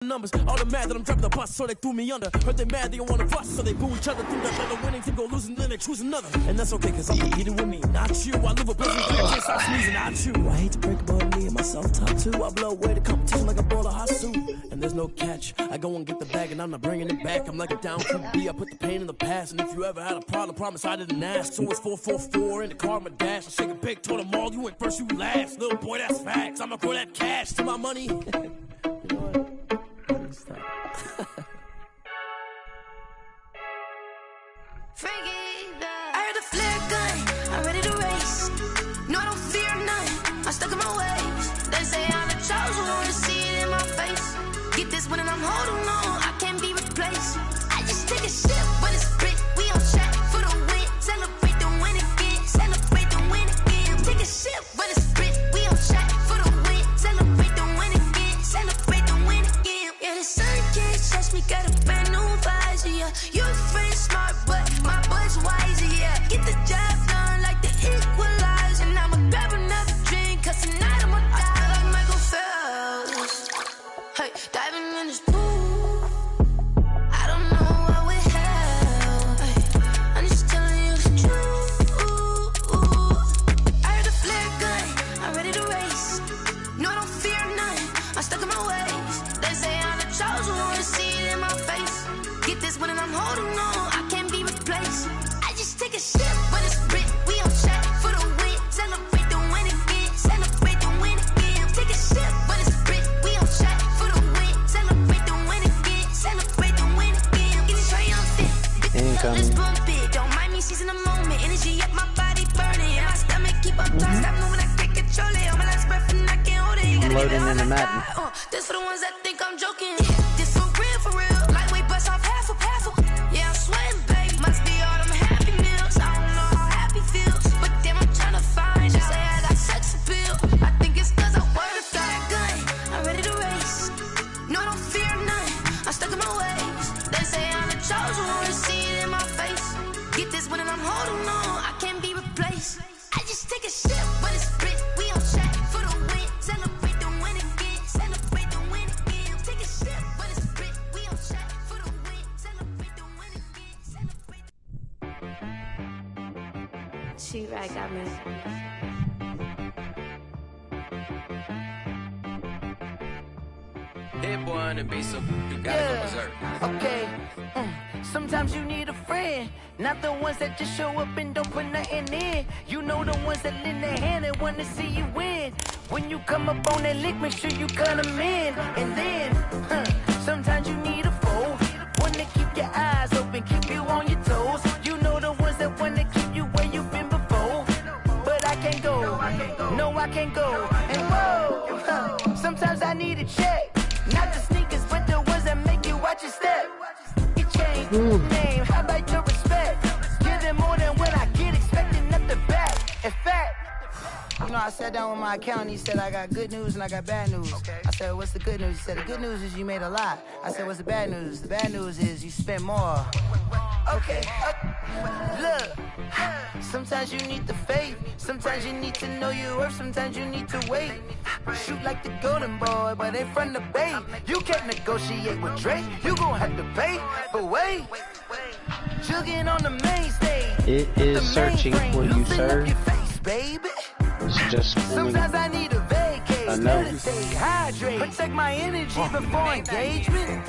numbers. All the mad that I'm dropping the bus, so they threw me under. Heard they mad, they don't wanna bust, so they boo each other. Think that the winning team go losing, then they choose another. And that's okay, cause I'm competing with me, not you. I live a blessing, I can't stop sneezing, not you. I hate to break about me and myself top two. I blow away the competition like a bowl of hot soup. And there's no catch. I go and get the bag and I'm not bringing it back. I'm like a down QB, I put the pain in the past. And if you ever had a problem, promise I didn't ask. So it's 444 in the car, my dash. I shake a big, told them all, you went first, you last. Little boy, that's facts. I'ma grow that cash to my money. You know what? Stop. I heard a flare gun, I'm ready to race. No, I don't fear none, I'm stuck in my ways. They say I'm the chosen one, to see it in my face. Get this one and I'm holding on, I can't be replaced. I just take a sip when it's split, we on track for the win. Celebrate the win again, celebrate the win again. Take a sip when it's split, we on track for the win. Celebrate the win again, celebrate the win again. Yeah, the sun can't touch me, got a brand new visor, yeah. You're friend smart, but my boy's wiser, yeah. Get the job done like the equalizer. And I'ma grab another drink, cause tonight I'ma die like Michael Phelps. Hey, diving in this pool, I don't know what we have. Hey, I'm just telling you the truth. I heard a flare gun, I'm ready to race. No, I don't fear none, I'm stuck in my ways. They say I'm the chosen one, to see it in my face. Get this one and I'm holding on, I can't be replaced. I just take a sip when it's split, we on track for the win. Celebrate the win again, celebrate the win again. Take a sip when it's split, we on track for the win. Celebrate the win again, celebrate the win again. Get it triumphant, let's bump it. Don't mind me seizing the moment, energy up my body burning. And my stomach keep up tight, stop moving, I can't control it. On my last breath and I can't hold it. You gotta Loading get it in the on Madden. this for the ones that think I'm joking. This for real, lightweight bust off half a. Yeah, I'm sweating, babe. Must be all them happy meals. I don't know how happy feels, but damn, I'm trying to find out. Say I got sex appeal. I think it's cause I work a fire gun. I'm ready to race. No, I don't fear none. I'm stuck in my ways. They say I'm the chosen one, to see it in my face. Get this one and I'm holding on, I can't be replaced. I just take a sip when it's split. We on track for the win. Celebrate the win again. Celebrate the win again. Take a sip when it's split. We on track for the win. Celebrate the win again. Celebrate. She right got me. Hit boy on the beat, so you gotta go berserk. Okay. Sometimes you need a friend, not the ones that just show up and don't put nothing in. You know the ones that lend their hand and wanna see you win. When you come up on that lick, make sure you cut them in. And then, sometimes you need a foe, one to keep your eyes open, keep you on your toes. You know the ones that wanna keep you where you've been before. But I can't go, no I can't go. And whoa, sometimes I need a check, not the sneakers, but the ones that make you watch your step. Name, how about your respect? Give them more than what I get, expecting nothing back. In fact, you know, I sat down with my accountant, he said, I got good news and I got bad news. I said, what's the good news? He said, the good news is you made a lot. I said, what's the bad news? The bad news is you spent more. Okay, look, sometimes you need the faith, sometimes you need to know your worth, sometimes you need to wait. Shoot like the golden boy, but ain't from the bay. You can't negotiate with Drake, you gon' have to pay. But wait, jugging on the main stage. It is searching for you, sir. Baby. It's just sometimes I need a vacate, meditate, hydrate, protect my energy before engagement.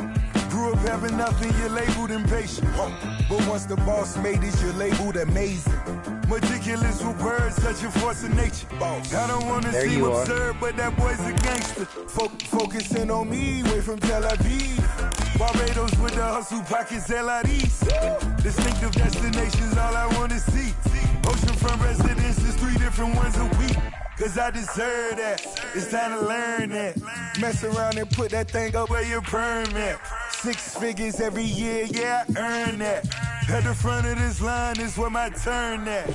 Grew up having nothing, you're labeled impatient. But once the boss made it, you're labeled amazing. Meticulous with words, such a force of nature. I don't wanna seem absurd, but that boy's a gangster. Focusing on me, way from Tel Aviv. Barbados with the hustle pockets, LIDs. Distinctive destinations, all I wanna see. Oceanfront residences, 3 different ones a week. Cause I deserve that, it's time to learn that. Mess around and put that thing up where your permit. 6 figures every year, yeah, I earn that. At the front of this line is where my turn at.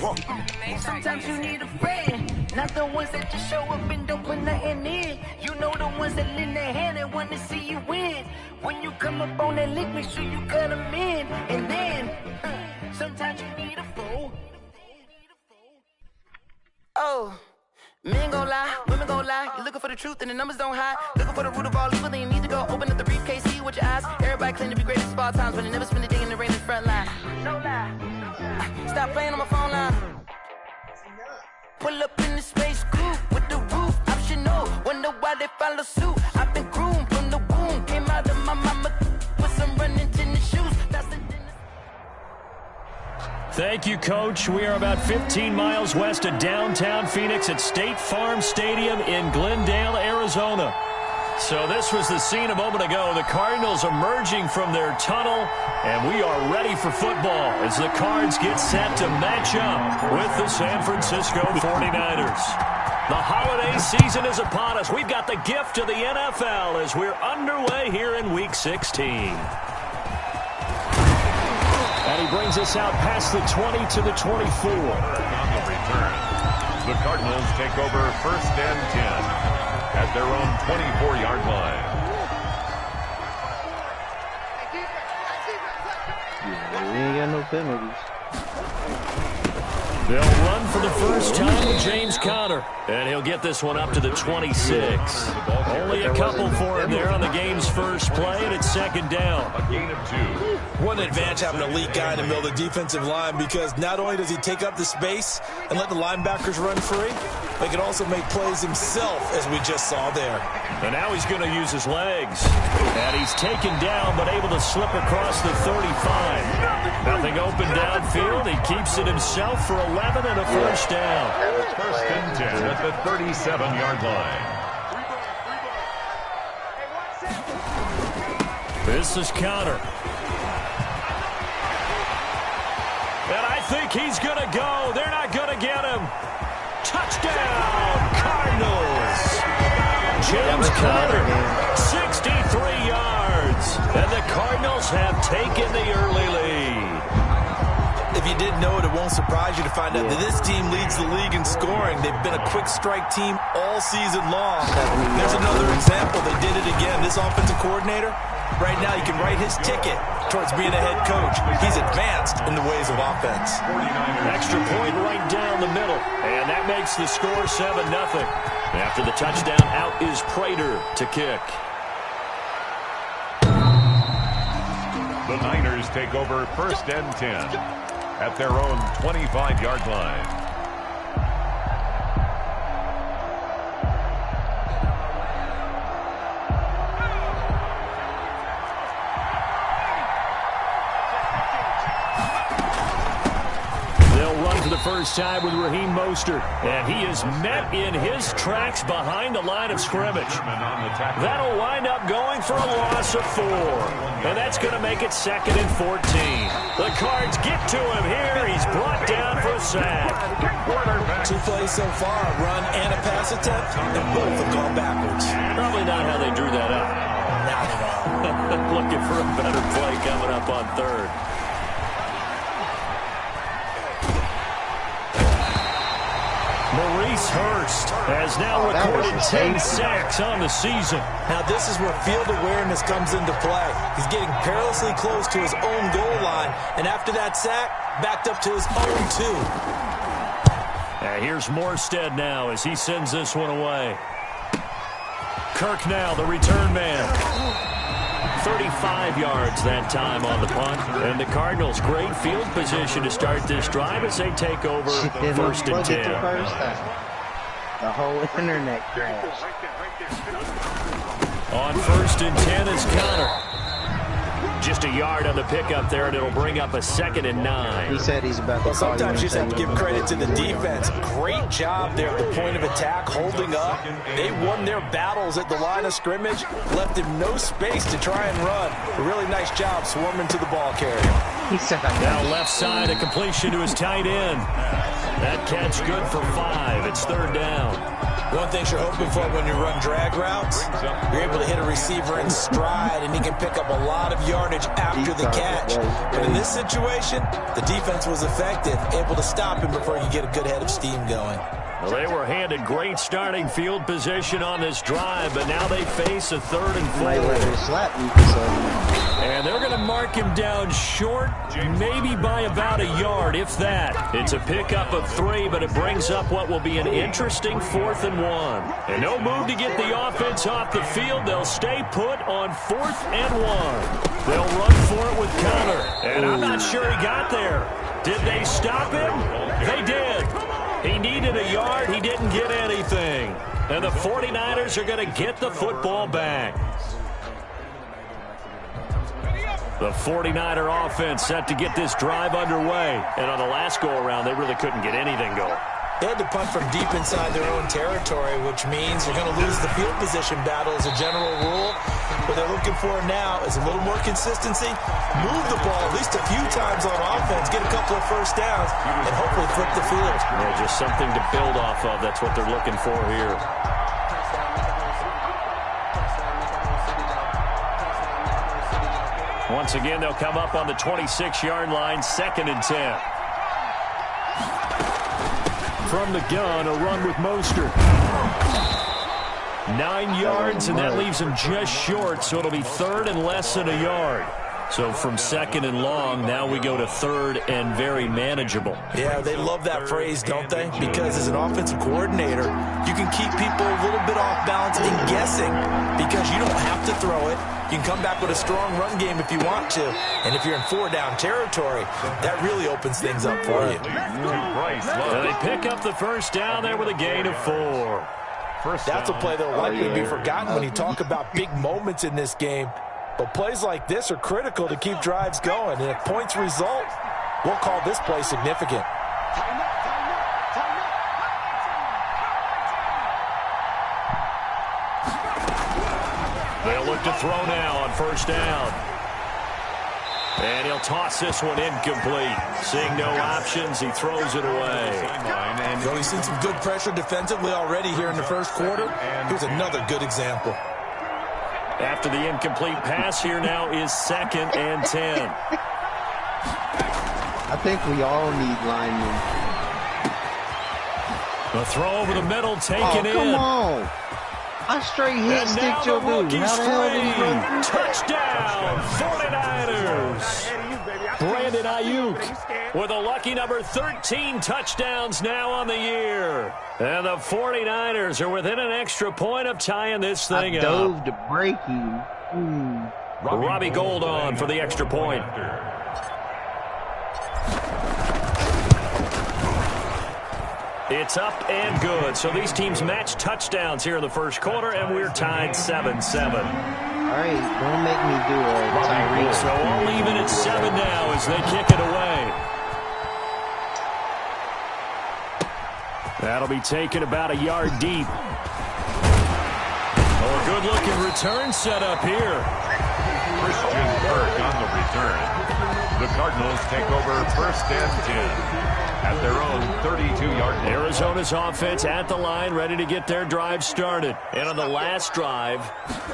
Sometimes you need a friend, not the ones that just show up and don't put nothing in. You know the ones that lend their hand and want to see you win. When you come up on that lick, make sure you cut them in. And then, sometimes you need a foe. Oh, Men gon' lie, women gon' lie. You're looking for the truth and the numbers don't hide. Looking for the root of all evil, then you need to go open up the briefcase, see with your eyes. Everybody claim to be greatest of all times, but they never spend a day in the rain in the front line. No lie. Stop playing on my phone line. Pull up in the space coupe with the roof optional. Wonder why they follow suit. I've been groomed from the womb. Came out of my mama with some running tennis shoes. Thank you, Coach. We are about 15 miles west of downtown Phoenix at State Farm Stadium in Glendale, Arizona. So this was the scene a moment ago. The Cardinals emerging from their tunnel, and we are ready for football as the Cards get set to match up with the San Francisco 49ers. The holiday season is upon us. We've got the gift of the NFL as we're underway here in Week 16. And he brings us out past the 20 to the 24. On the return, the Cardinals take over 1st and 10 at their own 24-yard line. Yeah, we ain't got no penalties. They'll run for the first time with James Conner, and he'll get this one up to the 26. Only a couple for him there on the game's first play, and it's 2nd down. A gain of 2. What an advantage having an elite guy in the middle of the defensive line, because not only does he take up the space and let the linebackers run free, but he can also make plays himself, as we just saw there. And now he's going to use his legs. And he's taken down, but able to slip across the 35. Nothing open downfield. He keeps it himself for 11 and a first down. 1st and 10 at the 37-yard line. This is Conner. And I think he's going to go. They're not going to get him. Touchdown, Cardinals. James Conner, 63 yards. And the Cardinals have taken the early lead. If you didn't know it, it won't surprise you to find out that this team leads the league in scoring. They've been a quick strike team all season long. There's another example. They did it again. This offensive coordinator, right now, he can write his ticket towards being a head coach. He's advanced in the ways of offense. Extra point right down the middle. And that makes the score 7-0. After the touchdown, out is Prater to kick. The Niners take over 1st and 10 at their own 25-yard line. First time with Raheem Mostert, and he is met in his tracks behind the line of scrimmage. That'll wind up going for a loss of 4, and that's going to make it 2nd and 14. The Cards get to him here. He's brought down for a sack. 2 plays so far, a run and a pass attempt, and both have gone backwards. Probably not how they drew that up. Not at all. Looking for a better play coming up on 3rd. Maurice Hurst has now recorded 10 sacks on the season. Now this is where field awareness comes into play. He's getting perilously close to his own goal line, and after that sack, backed up to his own 2. Here's Morstead now as he sends this one away. Kirk now, the return man. 35 yards that time on the punt. And the Cardinals, great field position to start this drive as they take over 1st and 10. The whole internet crashed. On 1st and 10 is Conner. Just a yard on the pickup there, and it'll bring up a 2nd and 9. He said he's about to call. Sometimes you just have to give credit to the defense. Great job there at the point of attack, holding up. They won their battles at the line of scrimmage, left him no space to try and run. A really nice job swarming to the ball carrier. Now left side, a completion to his tight end. That catch good for 5. It's 3rd down. One thing you're hoping for when you run drag routes, you're able to hit a receiver in stride, and he can pick up a lot of yardage after the catch. But in this situation, the defense was effective, able to stop him before he could get a good head of steam going. Well, they were handed great starting field position on this drive, but now they face a 3rd and 4. Might let her slap you for something. And they're going to mark him down short, maybe by about a yard, if that. It's a pickup of 3, but it brings up what will be an interesting 4th and 1. And no move to get the offense off the field. They'll stay put on 4th and 1. They'll run for it with Connor. And I'm not sure he got there. Did they stop him? They did. He needed a yard. He didn't get anything. And the 49ers are going to get the football back. The 49er offense set to get this drive underway. And on the last go-around, they really couldn't get anything going. They had to punt from deep inside their own territory, which means you're going to lose the field position battle as a general rule. What they're looking for now is a little more consistency, move the ball at least a few times on offense, get a couple of first downs, and hopefully flip the field. Yeah, just something to build off of. That's what they're looking for here. Once again, they'll come up on the 26-yard line, 2nd and 10. From the gun, a run with Mostert. 9 yards, and that leaves him just short, so it'll be 3rd and less than a yard. So from 2nd and long, now we go to 3rd and very manageable. Yeah, they love that phrase, don't they? Because as an offensive coordinator, you can keep people a little bit off balance and guessing because you don't have to throw it. You can come back with a strong run game if you want to. And if you're in 4-down territory, that really opens things up for you. So they pick up the first down there with a gain of 4. That's a play that will likely be forgotten when you talk about big moments in this game. But plays like this are critical to keep drives going. And if points result, we'll call this play significant. They'll look to throw now on first down. And he'll toss this one incomplete. Seeing no options, he throws it away. So he's seen some good pressure defensively already here in the first quarter. Here's another good example. After the incomplete pass, here now is 2nd and 10. I think we all need linemen. The throw over the middle, taken in. Come on. I straight hit stick your dude. How the hell did he run? Touchdown, 49ers. Brandon Ayuk with a lucky number 13 touchdowns now on the year. And the 49ers are within an extra point of tying this thing I dove to break you. Robbie Gould on for the extra point. It's up and good. So these teams match touchdowns here in the first quarter, and we're tied 7-7. All right, don't make me do a Tyreek. So all even at 7 now as they kick it away. That'll be taken about a yard deep. Oh, a good-looking return set up here. Christian Kirk on the return. The Cardinals take over 1st and 10. At their own 32-yard line. Arizona's offense at the line, ready to get their drive started. And on the last drive,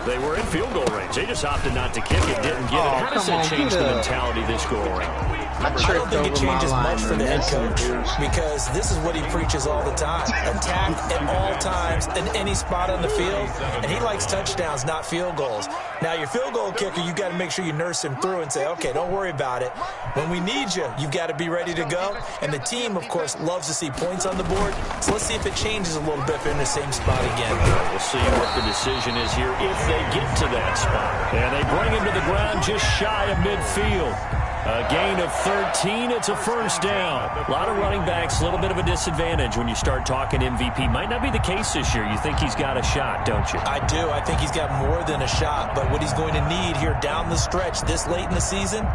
they were in field goal range. They just opted not to kick it, didn't get it. How does that change the mentality this go around? I don't think it changes much for the head coach because this is what he preaches all the time. Attack at all times in any spot on the field, and he likes touchdowns, not field goals. Now, your field goal kicker, you've got to make sure you nurse him through and say, okay, don't worry about it. When we need you, you've got to be ready to go. And the team, of course, loves to see points on the board. So let's see if it changes a little bit if they're in the same spot again. We'll see what the decision is here if they get to that spot. And they bring him to the ground just shy of midfield. A gain of 13. It's a first down. A lot of running backs, a little bit of a disadvantage when you start talking MVP. Might not be the case this year. You think he's got a shot, don't you? I do. I think he's got more than a shot. But what he's going to need here down the stretch this late in the season,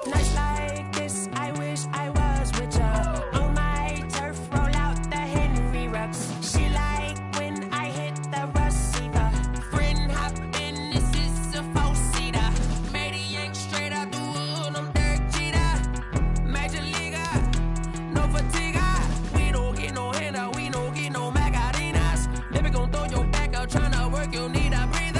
Nights like this, I wish I was with ya. On my turf, roll out the Henry rocks. She like when I hit the receiver. Friend hop in, this is a four-seater. Made a yank straight out the wood, I'm Derek Jeter. Major leaguer, no fatigue. We don't get no handout, we don't get no Macarinas. Never gon' throw your back out, tryna work, you need a breather.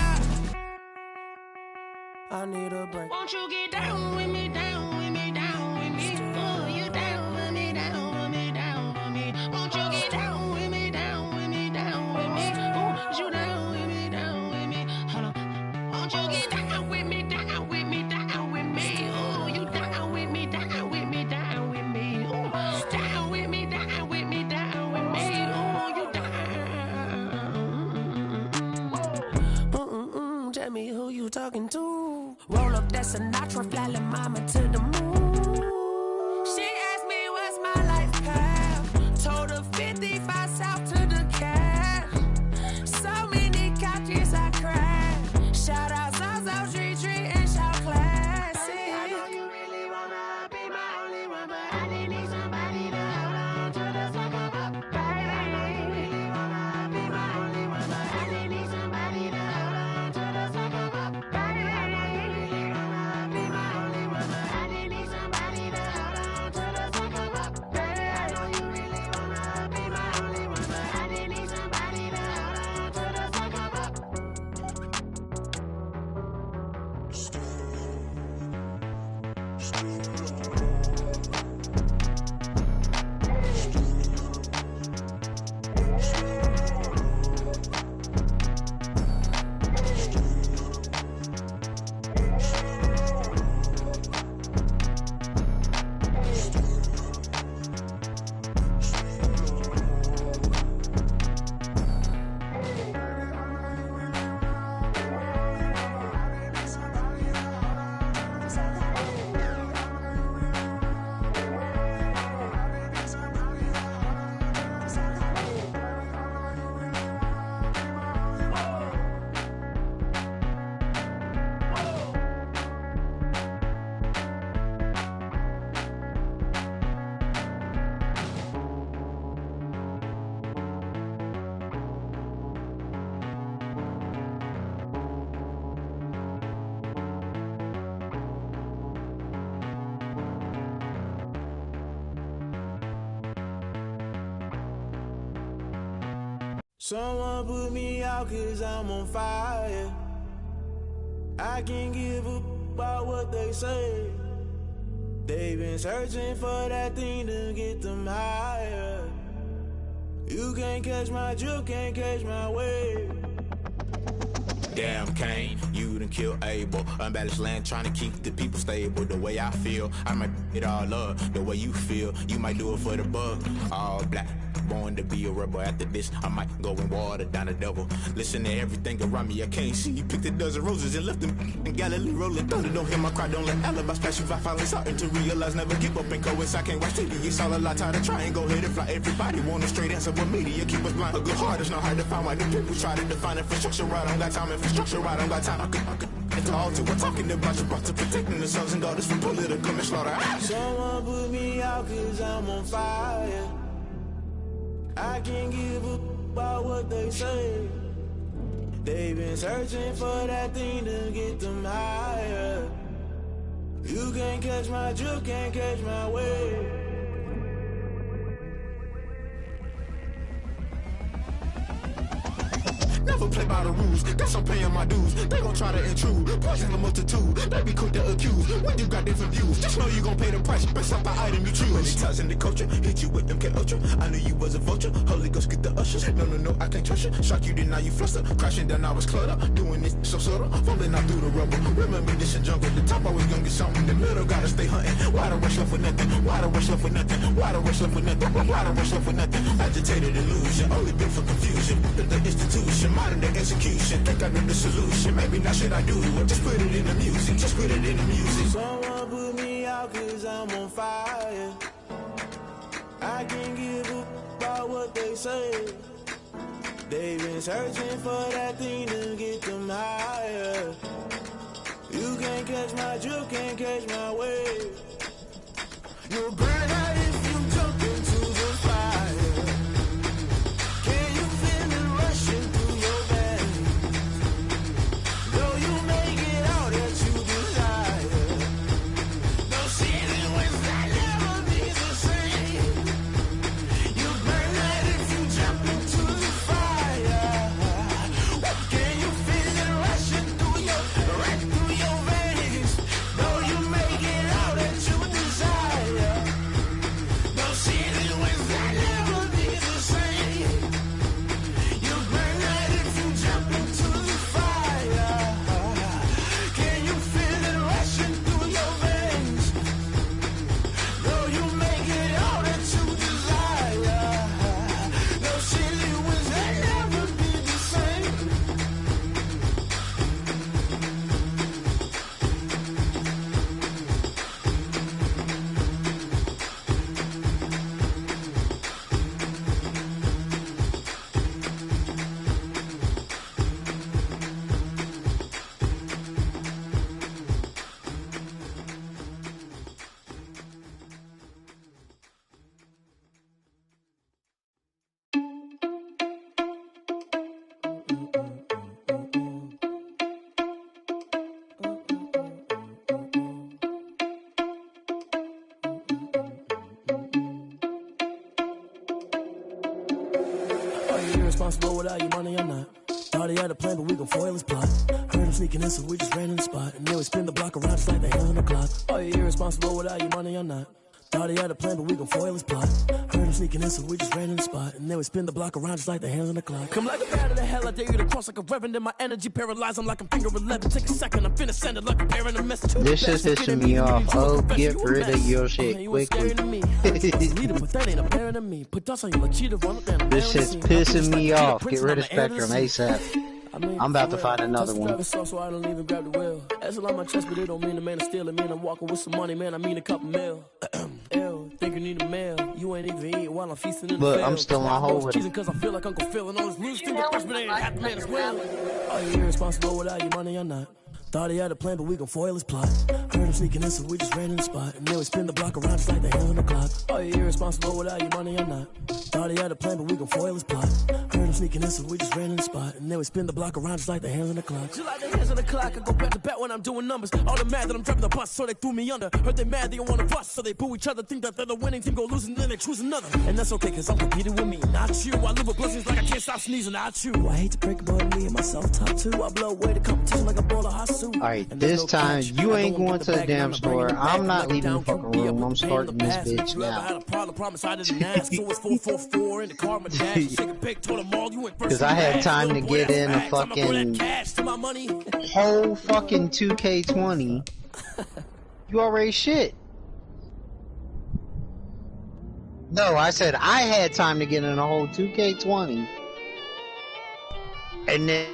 I need a break. Won't you get down with me, down with me, down with me? Oh, you down with me, down with me, down with me. Won't you get down with me, down with me, down with me? Oh, you down with me, down with me? Hold on. Won't you get down with me, down with me, down with me? Oh, you down with me, down with me, down with me? Oh, down with me, down with me, down with me? Oh, you down. Tell me who you talking to. Roll up that Sinatra, fly la mama to the moon. She asked me what's my life path. Told her 55 south to the cab. So many couches I cried. Shout out South Street and shout classic. I know you really wanna be my only one, but I didn't need somebody to hold on to the second up. Baby, I know you really wanna be my only one, but I didn't need somebody to hold on to the second up. Baby, I know you really wanna be my only one, but I didn't need somebody to hold on to the second up. Baby, I know you really wanna be my only one, but I didn't need somebody to hold on to the second up. Someone put me out 'cause I'm on fire. I can't give a about what they say. They've been searching for that thing to get them higher. You can't catch my drift, can't catch my wave. Damn, Kane, you done killed Abel. Unbalanced land, trying to keep the people stable. The way I feel, I might it all up. The way you feel, you might do it for the bug. All black, born to be a rebel. After this, I might go and water down the devil. Listen to everything around me, I can't see. You picked a dozen roses and left them in Galilee rolling thunder. Don't hear my cry, don't let alibis pass you. I finally starting to realize, never give up and coast. I can't watch TV, it's all a lot. Time to try and go ahead and fly. Everybody want a straight answer, but media keep us blind. A good heart is not hard to find. Why the people try to define infrastructure right? I don't got time, infrastructure right, I don't got time. I could talk to. We're talking about you, about to protecting the sons and daughters from political and slaughter. Someone put me out 'cause I'm on fire. I can't give a about what they say. They've been searching for that thing to get them higher. You can't catch my drift, can't catch my wave. Never play by the rules, guess I'm paying my dues. They gon' try to intrude, poison the multitude. They be quick to accuse, when you got different views. Just know you gon' pay the price, based off the item you choose. Many times in the culture, hit you with MK Ultra. I knew you was a vulture, Holy Ghost get the ushers. No, I can't trust you. Shock you, then now you fluster. Crashing down, I was cluttered. Doing this so subtle, falling out through the rubble. Remember this a jungle, the top always gonna get something. The middle gotta stay hunting. Why the rush left with nothing? Why the rush left with nothing? Why the rush left with nothing? Why the rush left with nothing? Agitated illusion, only been for confusion. The institution, modern day execution. Think I know the solution. Maybe not should I do it? Just put it in the music. Just put it in the music. Someone put me out 'cause I'm on fire. I can't give a about what they say. They've been searching for that thing to get them higher. You can't catch my drift, can't catch my wave. You'll burn out if you jump into the fire. Can you feel it rushing through your veins? Though you make it all that you desire. No ceiling winds that never be the same. You burn out if you jump into the fire. Can you feel it rushing through your veins? Though you make it all that you desire. No ceiling winds that never be the same. You burn out if you jump into the fire. Can you feel it rushing through your veins? Though you make it all that you desire. No ceiling winds that never be the same. Are you irresponsible without your money or not? Thought he had a plan, but we gon' foil his plot. Heard him sneaking in, so we just ran in the spot. And then we spin the block around just like the hands on the clock. Are you irresponsible without your money or not? Thought he had a plan, but we gon' foil his plot. Heard him sneaking in, so we just ran in the spot. And then we spin the block around just like the hands on the clock. Come like a bat of the hell, I dare you to cross like a reverend. In my energy paralyzed, I'm like I'm finger 11. Take a second, I'm finna send it like a parent a message. This is pissing me off. Oh, get rid of your shit quickly. But that ain't apparent to me. Put dust on you like cheater, run up down. This is pissing me off. Get rid of Spectrum ASAP. I'm about to find another one. So I don't even grab the wheel. That's a lot on my chest, but it don't mean the man is stealing. Man, I'm walking with some money, man. I mean a couple mil. Ew, think you need a meal. You ain't even eating while I'm feasting in the Look, I'm still on hold with it. Cause I feel like Uncle Phil and all his loose things. The freshman ain't half the man as well. Are you irresponsible without your money or not? Thought he had a plan, but we gon' foil his plot. Heard him sneaking in, so we just ran in the spot. And then we spin the block around just like the hands on the clock. Are you irresponsible without your money or not? Thought he had a plan, but we gon' foil his plot. Heard him sneaking in, so we just ran in the spot. And then we spin the block around just like the hands on the clock. Just like the hands on the clock, I go back to back when I'm doing numbers. All the mad that I'm driving the bus, so they threw me under. Heard they mad, they don't wanna bust, so they boo each other. Think that they're the winning team, go losing, then they choose another. And that's okay, cause I'm competing with me, not you. I live with blessings like I can't stop sneezing, not you. I hate to break it, but me and myself top two. I blow away the competition like a ball of hot soup. Alright, this time you ain't going to the damn store. I'm not leaving the fucking room. I'm starting this bitch now. Cause I had time to get in a fucking whole fucking 2K20. You already shit. No, I said I had time to get in a whole 2K20. And then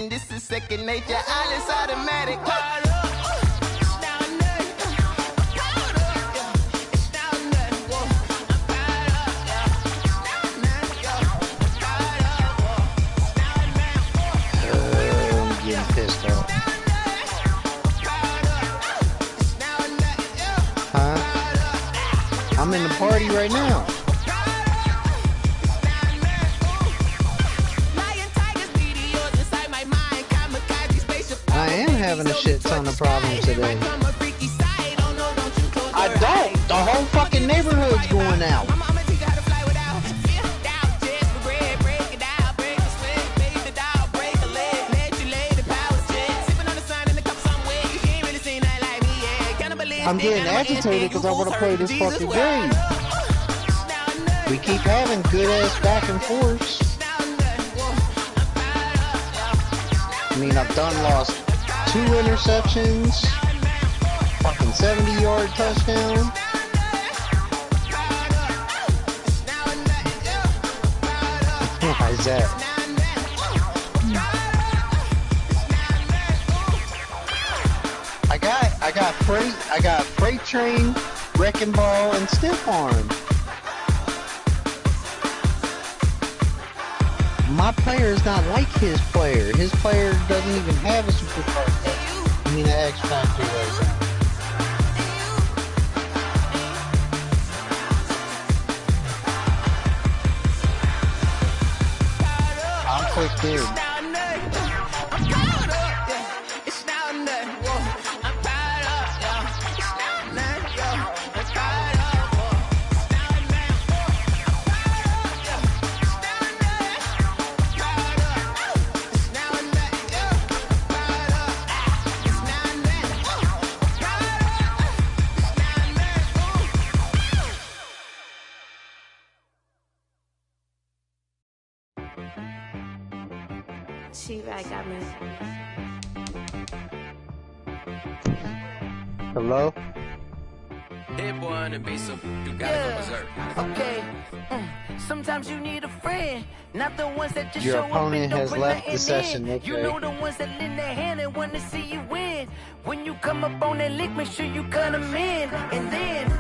this is second nature, all is automatic. I'm getting pissed off. Huh? I'm in the party right now. I am having a shit ton of problems today. I don't. The whole fucking neighborhood's going out. I'm getting agitated because I want to play this fucking game. We keep having good ass back and forth. I mean, I've lost 2 interceptions, fucking 70-yard touchdown. Why is that? I got Freight Train, Wrecking Ball, and Stiff Arm. My player is not like his player. His player doesn't even have a superstar. I mean, an X Factor right now. I'm quick dude. Hello? Hey boy on the beat, so you gotta go berserk. Okay. Sometimes you need a friend, not the ones that just Your show up opponent and don't has put left nothing the session, in. okay. You know the ones that lend their hand and want to see you win. When you come up on that lick, make sure you cut them in. And then,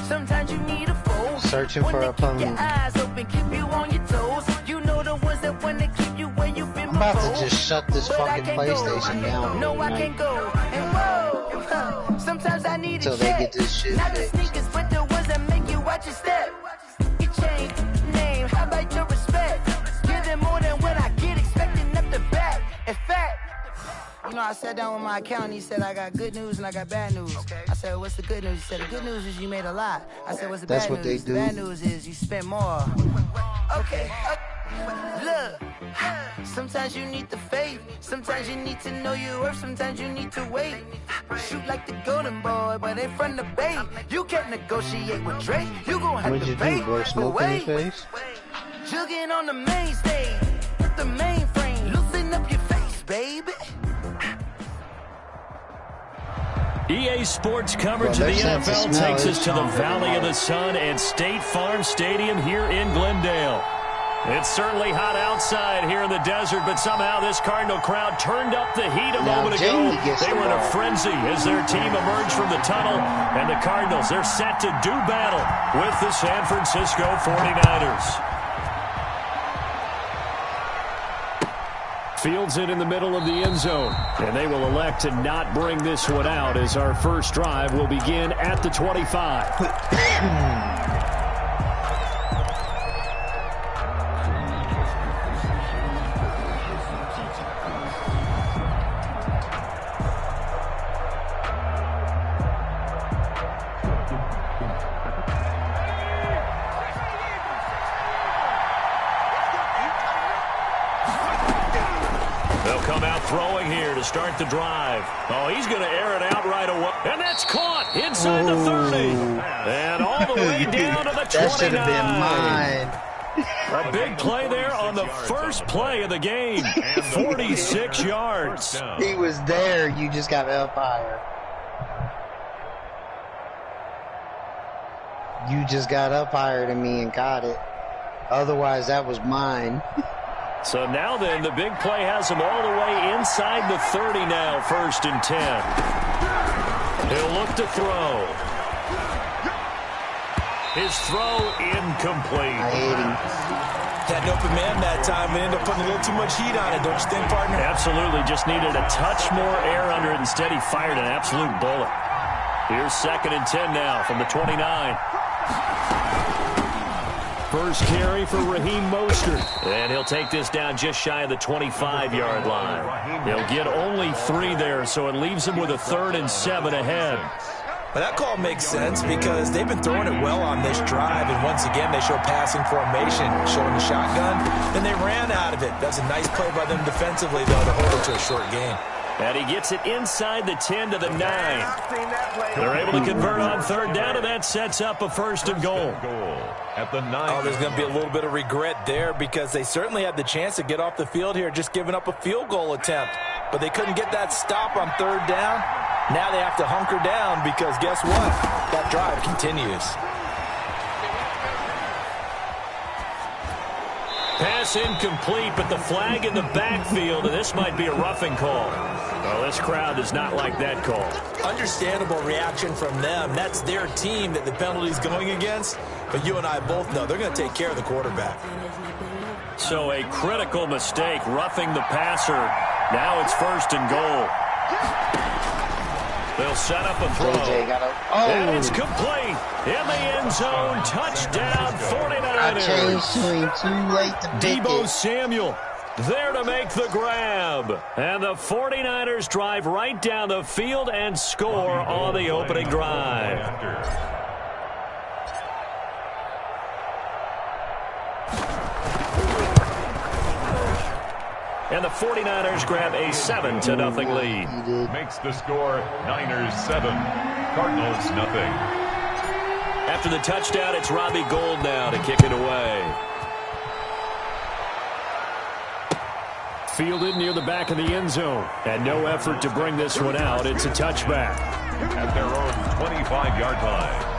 sometimes you need a foe. Searching for a opponent. Keep your eyes open, keep you on your toes. You know the ones that want to keep you where you've been I'm about before. to just shut this fucking PlayStation down. No, I can't go. And whoa, sometimes I need Until a they check. get this shit Not the fixed. sneakers, but the ones that make you watch your step. Your chain, name, how about your respect? Give them more than what I get, expecting up the back. In fact, you know, I sat down with my accountant. He said, I got good news and I got bad news. I said, what's the good news? He said, the good news is you made a lot. I said, what's the That's bad what news? they The do. bad news is you spent more. Okay. Look, sometimes you need the faith. Sometimes you need to know your worth. Sometimes you need to wait. Shoot like the golden boy, but they from the bay. You can't negotiate with Drake. You gon' have What'd to you pay. do, bro? Smoke in your face? Jugging on the main stage with the mainframe. Loosen up your face, baby. EA Sports coverage Well, of the their sense of NFL smell takes is us to the stronger Valley than of the ours. Sun and State Farm Stadium here in Glendale. It's certainly hot outside here in the desert, but somehow this Cardinal crowd turned up the heat a Now moment ago. Jamie gets They the were in a ball. frenzy as their team emerged from the tunnel, and the Cardinals, they're set to do battle with the San Francisco 49ers. Fields it in the middle of the end zone, and they will elect to not bring this one out as our first drive will begin at the 25. They'll come out throwing here to start the drive. Oh, he's going to air it out right away. And that's caught inside the 30. And all the way down to the 29. That should have been mine. A big play there on the first play of the game. 46 yards. He was there. You just got up higher. You just got up higher than me and got it. Otherwise, that was mine. So now then, the big play has him all the way inside the 30 now, 1st and 10. He'll look to throw. His throw incomplete. I hate him. Had an open man that time and ended up putting a little too much heat on it, don't you think, partner? Absolutely, just needed a touch more air under it. Instead, he fired an absolute bullet. Here's 2nd and 10 now from the 29. First carry for Raheem Mostert. And he'll take this down just shy of the 25-yard line. He'll get only 3 there, so it leaves him with a 3rd and 7 ahead. Well, that call makes sense because they've been throwing it well on this drive, and once again they show passing formation, showing the shotgun, and they ran out of it. That's a nice play by them defensively, though, to hold it to a short gain. And he gets it inside the 10 to the 9. They're able to convert on third down, and that sets up a 1st and goal. At the 9. Oh, there's going to be a little bit of regret there because they certainly had the chance to get off the field here, just giving up a field goal attempt. But they couldn't get that stop on third down. Now they have to hunker down because guess what? That drive continues. Pass incomplete, but the flag in the backfield, and this might be a roughing call. Well, this crowd does not like that call. Understandable reaction from them. That's their team that the penalty's going against. But you and I both know they're going to take care of the quarterback. So a critical mistake, roughing the passer. Now it's 1st and goal. They'll set up a throw. And it's complete. In the end zone. Touchdown, 49ers. I changed to him too late to pick Deebo it. Samuel there to make the grab. And the 49ers drive right down the field and score on the opening drive. And the 49ers grab a 7-0 lead. Makes the score Niners 7, Cardinals nothing. After the touchdown, it's Robbie Gould now to kick it away. Fielded near the back of the end zone. And no effort to bring this one out. It's a touchback. At their own 25-yard line.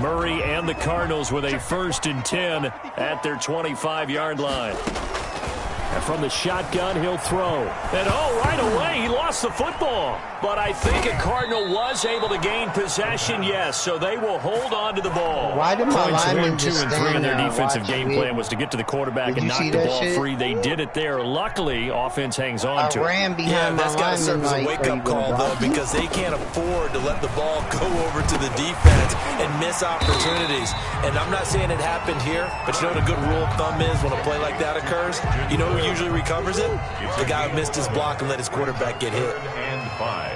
Murray and the Cardinals with a 1st and 10 at their 25-yard line. And from the shotgun, he'll throw. And right away, he lost the football. But I think a Cardinal was able to gain possession, yes, so they will hold on to the ball. Why did my lineman 2 and 3 in their defensive game plan was to get to the quarterback and knock the ball free. They did it there. Luckily, offense hangs on to it. Ran behind that's got to serve as a wake-up call, though, because they can't afford to let the ball go over to the defense and miss opportunities. And I'm not saying it happened here, but you know what a good rule of thumb is when a play like that occurs? You know who usually recovers it? The guy who missed his block and let his quarterback get hit. And 5.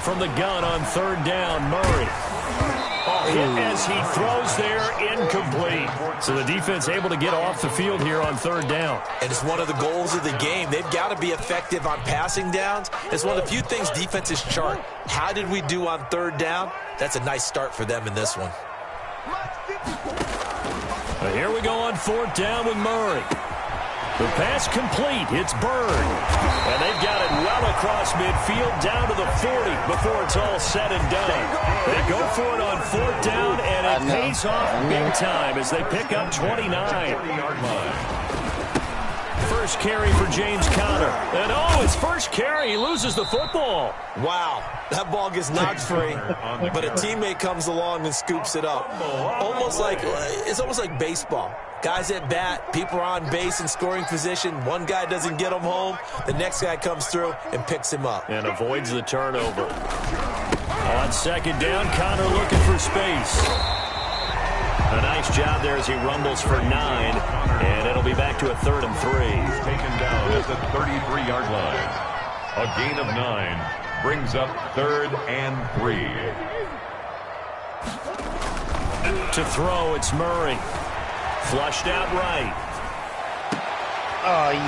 From the gun on third down, Murray. Hit as he throws there, incomplete. So the defense able to get off the field here on third down. And it's one of the goals of the game. They've got to be effective on passing downs. It's one of the few things defenses chart. How did we do on third down? That's a nice start for them in this one. But here we go on fourth down with Murray. The pass complete. It's Byrd. And they've got it well across midfield down to the 40 before it's all said and done. They go for it on fourth down, and it pays off big time as they pick up 29. First carry for James Conner. And his first carry, he loses the football. Wow, that ball gets knocked free, but a teammate comes along and scoops it up. It's almost like baseball. Guys at bat, people are on base in scoring position. One guy doesn't get him home. The next guy comes through and picks him up. And avoids the turnover. On second down, Conner looking for space. A nice job there as he rumbles for 9. And it'll be back to a 3rd and 3. He's taken down at the 33-yard line. A gain of 9 brings up 3rd and 3. To throw, it's Murray. Flushed out right.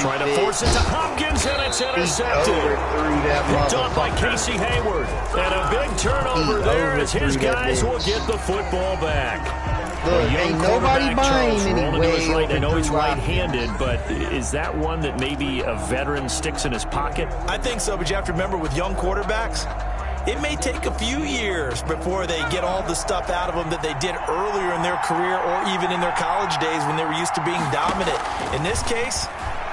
Trying to force it to Hopkins, and it's intercepted. Picked off by Casey Hayward. And a big turnover there as his guys will get the football back. Look, ain't nobody buying anyway. I know he's right-handed, but is that one that maybe a veteran sticks in his pocket? I think so, but you have to remember with young quarterbacks, it may take a few years before they get all the stuff out of them that they did earlier in their career or even in their college days when they were used to being dominant. In this case,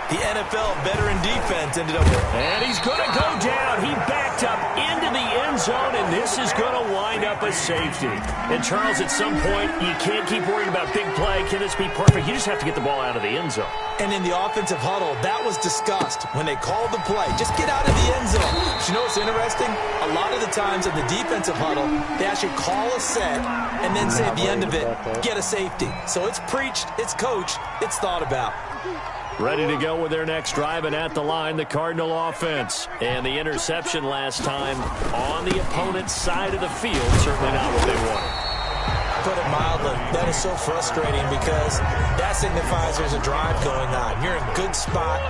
the NFL veteran defense ended up... And he's going to go down. He backed up into the end zone, and this is going to wind up a safety. And, Charles, at some point, you can't keep worrying about big play. Can this be perfect? You just have to get the ball out of the end zone. And in the offensive huddle, that was discussed when they called the play. Just get out of the end zone. But you know what's interesting? A lot of the times in the defensive huddle, they actually call a set and then say at the end of it, get a safety. So it's preached, it's coached, it's thought about. Ready to go with their next drive, and at the line, the Cardinal offense. And the interception last time on the opponent's side of the field, certainly not what they wanted. put it mildly. That is so frustrating because that signifies there's a drive going on. You're in a good spot.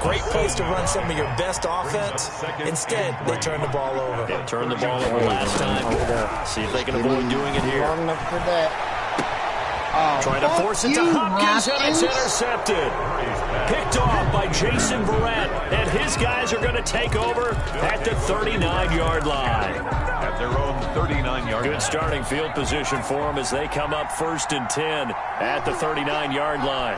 Great place to run some of your best offense. Instead, they turn the ball over. They turned the ball over last time. See if they can avoid doing it here. Long enough for that. Trying to force it to Hopkins, and it's intercepted. Picked off by Jason Verrett, and his guys are going to take over at the 39-yard line. At their own 39-yard line. Good starting field position for them as they come up 1st and 10 at the 39-yard line.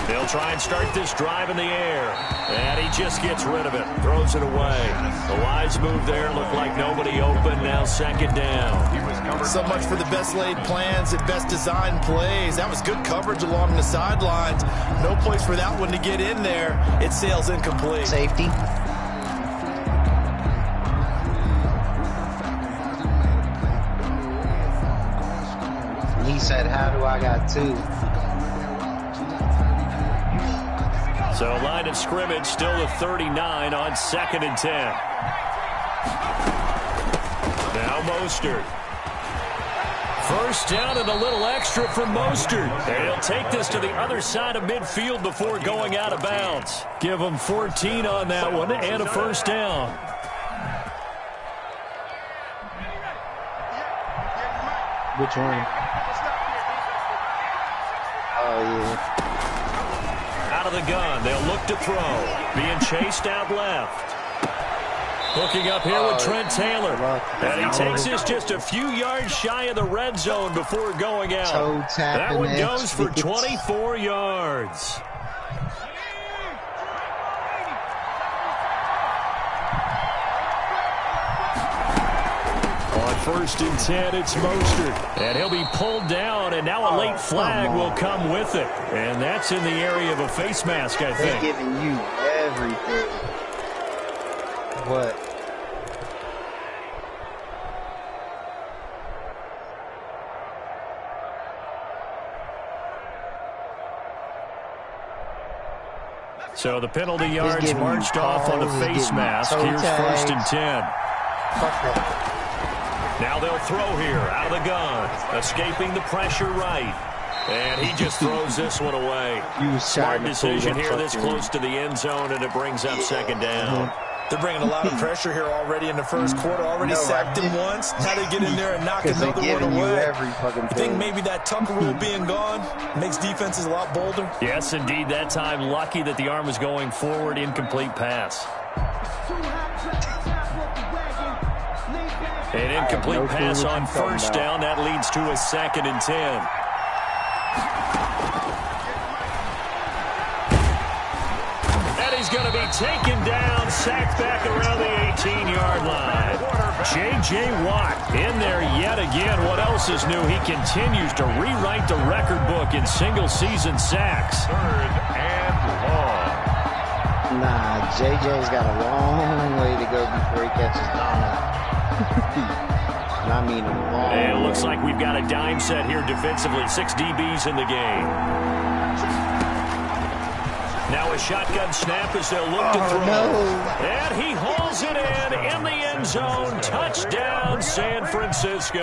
They'll try and start this drive in the air. And he just gets rid of it. Throws it away. The wise move there. Looked like nobody open. Now 2nd down. So much for the best laid plans and best designed plays. That was good coverage along the sidelines. No place for that one to get in there. It sails incomplete. Safety. He said, how do I got 2? So line of scrimmage still the 39 on 2nd and 10. Now Mostert. 1st down and a little extra from Mostert. And he'll take this to the other side of midfield before going out of bounds. Give him 14 on that one and a 1st down. Which one? Oh, yeah. Out of the gun. They'll look to throw. Being chased out left. Hooking up here with Trent Taylor. And he takes this just a few yards shy of the red zone before going out. That one goes for 24 yards. On 1st and 10, it's Mostert. And he'll be pulled down, and now a late flag will come with it. And that's in the area of a face mask, I think. They're giving you everything. What? So the penalty yards marched off on the face mask. Here's 1st and 10. Now they'll throw here out of the gun. Escaping the pressure right. And he just throws this one away. Smart decision here this close to the end zone, and it brings up 2nd down. They're bringing a lot of pressure here already in the 1st quarter. Already sacked him once. Now they get in there and knock another one away. I think maybe that Tucker rule being gone makes defenses a lot bolder. Yes, indeed. That time, lucky that the arm was going forward. Incomplete pass. An incomplete pass on 1st down. That leads to a 2nd and 10. He's going to be taken down, sacked back around the 18-yard line. J.J. Watt in there yet again. What else is new? He continues to rewrite the record book in single-season sacks. 3rd and long. Nah, J.J.'s got a long way to go before he catches Donald. I mean, a long way. It looks like we've got a dime set here defensively. 6 DBs in the game. Now a shotgun snap as they'll look to throw. And he hauls it in the end zone. Touchdown, San Francisco.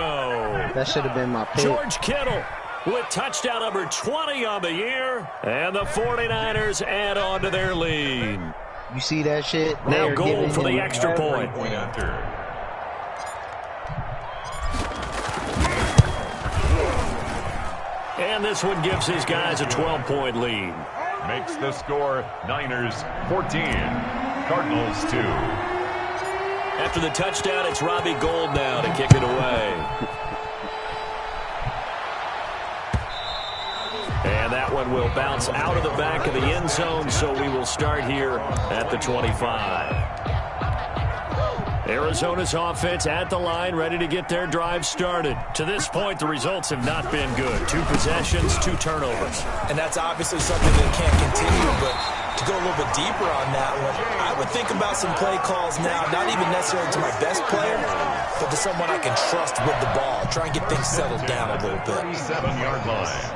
That should have been my pick. George Kittle with touchdown number 20 on the year. And the 49ers add on to their lead. You see that shit? Now goal for the extra point. And this one gives his guys a 12-point lead. Makes the score Niners 14, Cardinals 2. After the touchdown, it's Robbie Gould now to kick it away. And that one will bounce out of the back of the end zone, so we will start here at the 25. Arizona's offense at the line, ready to get their drive started. To this point, the results have not been good. 2 possessions, 2 turnovers. And that's obviously something that can't continue, but to go a little bit deeper on that one, I would think about some play calls now, not even necessarily to my best player, but to someone I can trust with the ball. Try and get things settled down a little bit. 37-yard line.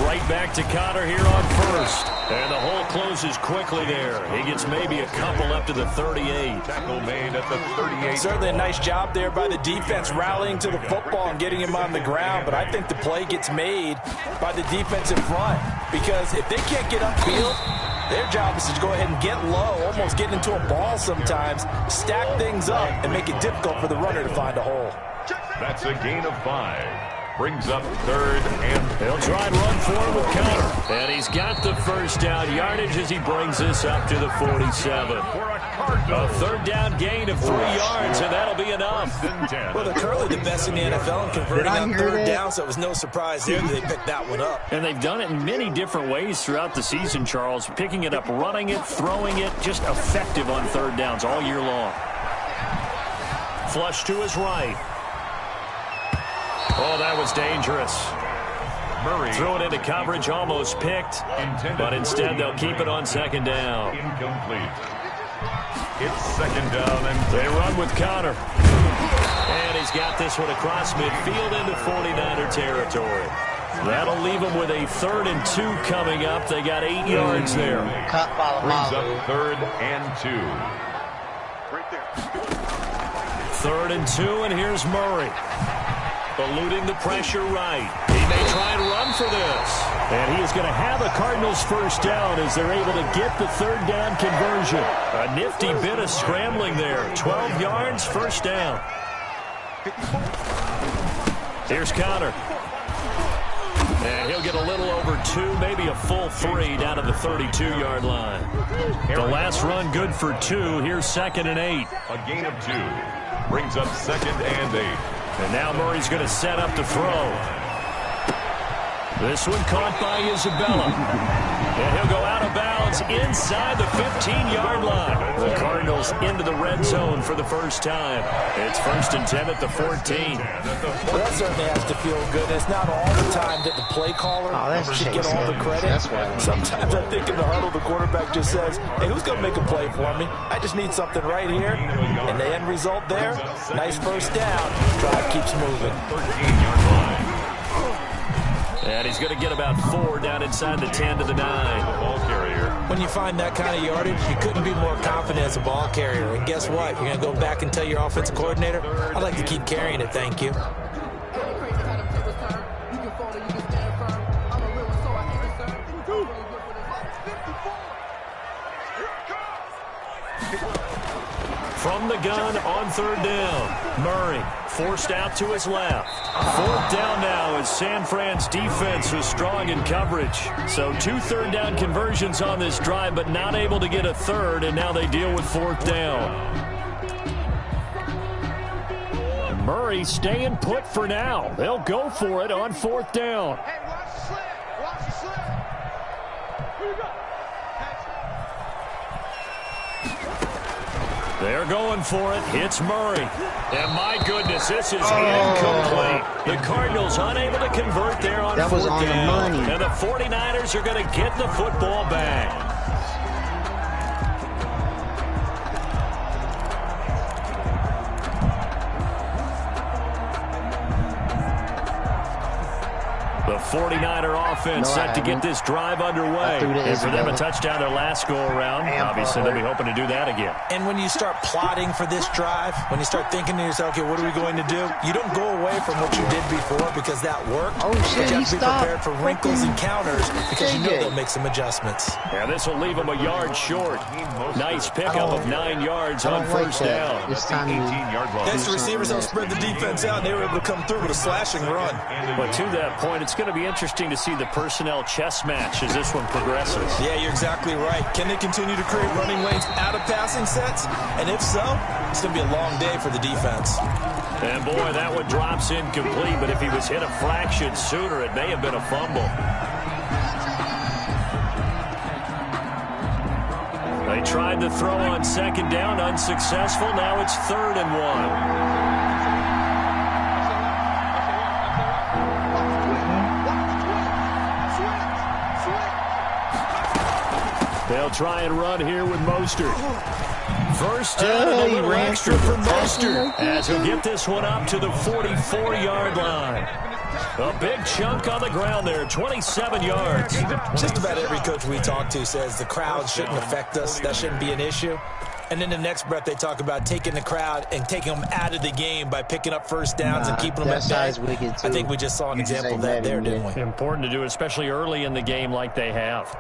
Right back to Connor here on 1st. And the hole closes quickly there. He gets maybe a couple up to the 38. Tackle made at the 38. Certainly a nice job there by the defense rallying to the football and getting him on the ground. But I think the play gets made by the defensive front. Because if they can't get upfield, their job is to go ahead and get low, almost get into a ball sometimes, stack things up, and make it difficult for the runner to find a hole. That's a gain of 5. Brings up 3rd and he'll try and run forward with Conner. And he's got the first down yardage as he brings this up to the 47. A 3rd down gain of 3 yards, and that'll be enough. Well, they're currently the best in the NFL in converting on 3rd down, so it was no surprise there that they picked that one up. And they've done it in many different ways throughout the season, Charles. Picking it up, running it, throwing it, just effective on 3rd downs all year long. Flush to his right. Oh, that was dangerous. Murray threw it into coverage, almost picked, but instead they'll keep it on 2nd down. Incomplete. It's 2nd down and they run with Conner. And he's got this one across midfield into 49er territory. That'll leave them with a 3rd and 2 coming up. They got 8 yards there. Brings up 3rd and 2. Right there. 3rd and 2, and here's Murray. Eluding the pressure right. He may try and run for this. And he is going to have a Cardinals first down as they're able to get the 3rd down conversion. A nifty bit of scrambling there. 12 yards, first down. Here's Conner. And he'll get a little over 2, maybe a full 3 down to the 32-yard line. The last run good for 2. Here's 2nd and 8. A gain of 2. Brings up 2nd and 8. And now Murray's going to set up to throw. This one caught by Isabella. And he'll go out of bounds inside the 15-yard line. The Cardinals into the red zone for the first time. It's 1st and 10 at the 14. Well, that certainly has to feel good. It's not all the time that the play caller should get all the credit. Sometimes I think in the huddle, the quarterback just says, hey, who's going to make a play for me? I just need something right here. And the end result there, nice first down. Drive keeps moving. 13-yard line. And he's going to get about 4 down inside the 10 to the 9. Ball carrier. When you find that kind of yardage, you couldn't be more confident as a ball carrier. And guess what? You're going to go back and tell your offensive coordinator, I'd like to keep carrying it, thank you. From the gun on 3rd down. Murray forced out to his left. 4th down now as San Fran's defense was strong in coverage. So 2 3rd down conversions on this drive, but not able to get a 3rd, and now they deal with 4th down. Murray staying put for now. They'll go for it on 4th down. Hey, watch the slip. Watch the slip. Here you go. They're going for it. It's Murray. And my goodness, this is incomplete. The Cardinals unable to convert there on 4th down. And the 49ers are going to get the football back. The 49er offense set to get this drive underway. And for them, a touchdown their last go-around. Obviously, they'll be hoping to do that again. And when you start plotting for this drive, when you start thinking to yourself, okay, what are we going to do? You don't go away from what you did before because that worked. Oh, shit, you have to be prepared for wrinkles and counters because you know they'll make some adjustments. Yeah, this will leave them a yard short. Nice pickup of 9 yards on 1st down. It's time 18-yard line. Thanks to receivers helped spread the defense out, and they were able to come through with a slashing run. But to that point, it's going to be interesting to see the personnel chess match as this one progresses. Yeah, you're exactly right. Can they continue to create running lanes out of passing sets? And if so, it's going to be a long day for the defense. And boy, that one drops incomplete, but if he was hit a fraction sooner, it may have been a fumble. They tried to throw on 2nd down, unsuccessful. Now it's 3rd and 1. They'll try and run here with Mostert. First down and a little extra for Mostert as he'll get this one up to the 44-yard line. A big chunk on the ground there, 27 yards. Just about every coach we talk to says the crowd shouldn't affect us. That shouldn't be an issue. And then the next breath, they talk about taking the crowd and taking them out of the game by picking up first downs and keeping them at bay. I think we just saw an example of that there, didn't we? Important to do, especially early in the game like they have.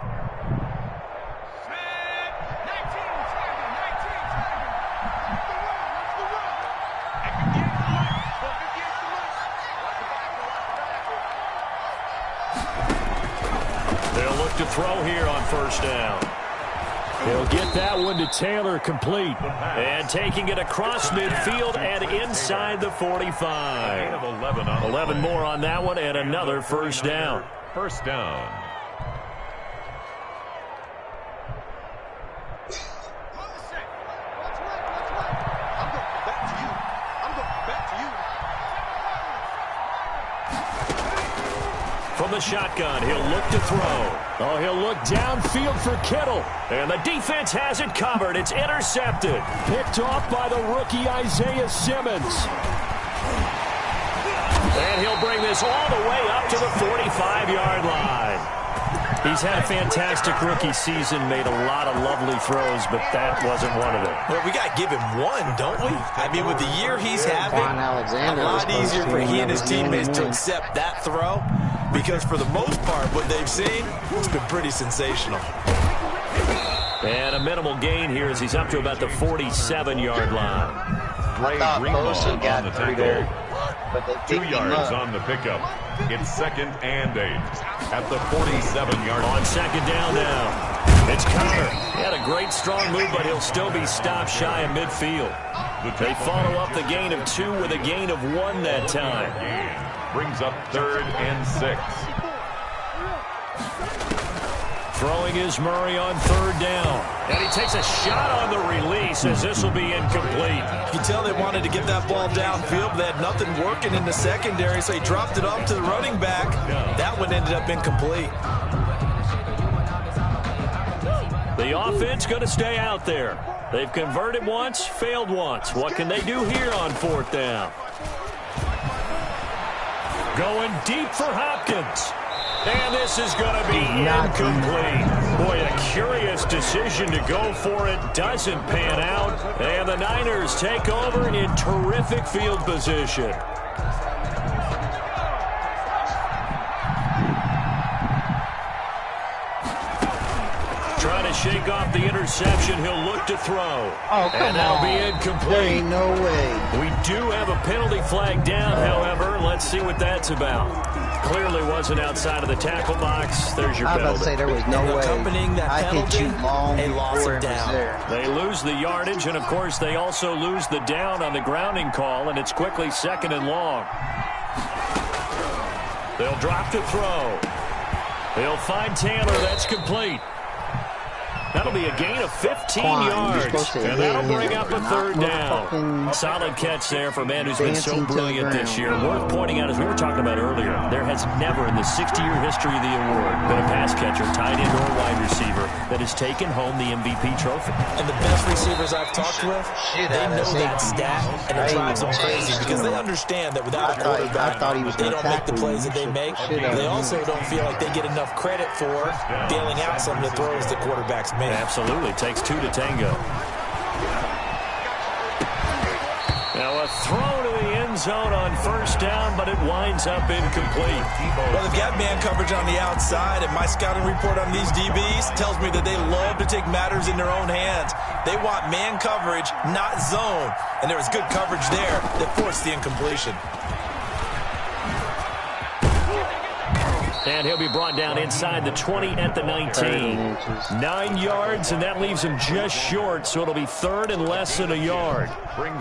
They'll look to throw here on first down. They'll get that one to Taylor, complete. And taking it across midfield and inside the 45. 11 more on that one and another first down. First down. From the shotgun, he'll look to throw. Oh, he'll look downfield for Kittle. And the defense has it covered. It's intercepted. Picked off by the rookie Isaiah Simmons. And he'll bring this all the way up to the 45-yard line. He's had a fantastic rookie season, made a lot of lovely throws, but that wasn't one of them. Well, we got to give him one, don't we? I mean, with the year he's having, a lot easier for he and his teammates to accept that throw, because for the most part, what they've seen, it's been pretty sensational. And a minimal gain here as he's up to about the 47-yard line. I thought Bosa got 3 there, but they 2 yards on the pickup. It's 2nd and 8 at the 47-yard line. On second down now. It's Connor. He had a great strong move, but he'll still be stopped shy of midfield. They follow up the gain of 2 with a gain of 1 that time. Brings up 3rd and 6. Throwing is Murray on 3rd down. And he takes a shot on the release as this will be incomplete. You can tell they wanted to get that ball downfield, but they had nothing working in the secondary, so he dropped it off to the running back. That one ended up incomplete. The offense going to stay out there. They've converted once, failed once. What can they do here on 4th down? Going deep for Hopkins. And this is going to be incomplete. Boy, a curious decision to go for it. Doesn't pan out. And the Niners take over in terrific field position. Trying to shake off the interception. He'll look to throw. Oh, come and that'll on. be incomplete. There ain't no way. We do have a penalty flag down, however. Let's see what that's about. Clearly wasn't outside of the tackle box. There's your penalty. I was about to say there was no way. I could shoot long before it was there. They lose the yardage, and of course they also lose the down on the grounding call, and it's quickly 2nd and long. They'll drop to throw. They'll find Taylor. That's complete. That'll be a gain of 15 yards, and that'll bring up a 3rd down. Solid catch there for a man who's been so brilliant this year. Worth pointing out, as we were talking about earlier, there has never in the 60-year history of the award been a pass catcher, tight end, or wide receiver that has taken home the MVP trophy. And the best receivers I've talked with, they know that stat, and it drives them crazy because they understand that without a quarterback, they don't make the plays that they make. They also don't feel like they get enough credit for bailing out some of the throws that quarterbacks make. Absolutely. Takes 2 to tango. Now a throw to the end zone on 1st down, but it winds up incomplete. Well, they've got man coverage on the outside, and my scouting report on these DBs tells me that they love to take matters in their own hands. They want man coverage, not zone. And there was good coverage there that forced the incompletion. And he'll be brought down inside the 20 at the 19. 9 yards, and that leaves him just short, so it'll be 3rd and less than a yard.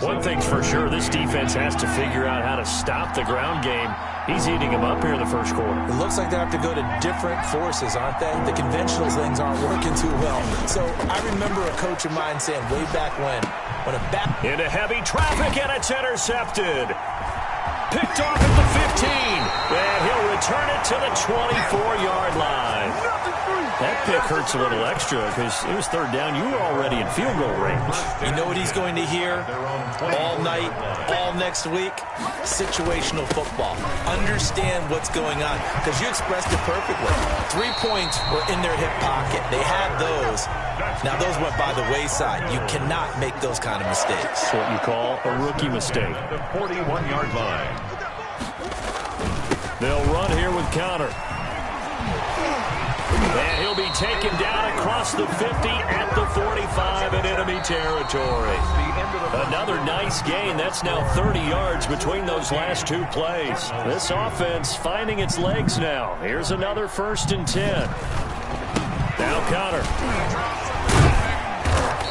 One thing's for sure, this defense has to figure out how to stop the ground game. He's eating him up here in the 1st quarter. It looks like they have to go to different forces, aren't they? The conventional things aren't working too well. So I remember a coach of mine saying way back when a back... Into heavy traffic, and it's intercepted. Picked off at the 15, and he'll return it to the 24-yard line. That pick hurts a little extra because it was third down. You were already in field goal range. You know what he's going to hear all night, all next week? Situational football. Understand what's going on because you expressed it perfectly. 3 points were in their hip pocket. They had those. Now, those went by the wayside. You cannot make those kind of mistakes. That's what you call a rookie mistake. The 41-yard line. They'll run here with Conner. And he'll be taken down across the 50 at the 45 in enemy territory. Another nice gain. That's now 30 yards between those last two plays. This offense finding its legs now. Here's another 1st and 10. Now Conner.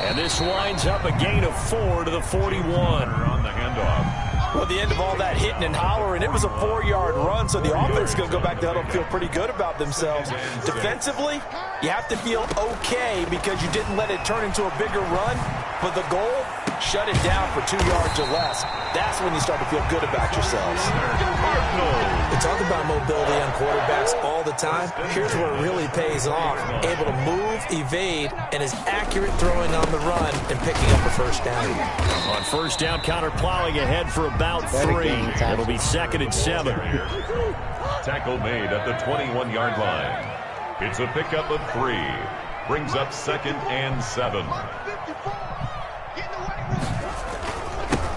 And this winds up a gain of 4 to the 41. On the handoff. Well, at the end of all that hitting and hollering, it was a 4-yard run, so the offense is going to go back to huddle and feel pretty good about themselves. Defensively, you have to feel okay because you didn't let it turn into a bigger run, but the goal, shut it down for 2 yards or less. That's when you start to feel good about yourselves. We talk about mobility on quarterbacks all the time. Here's where it really pays off. Able to move, evade, and is accurate throwing on the run and picking up a 1st down. On 1st down, Conner plowing ahead for about 3. It'll be 2nd and 7. Tackle made at the 21-yard line. It's a pickup of 3. Brings up 2nd and 7.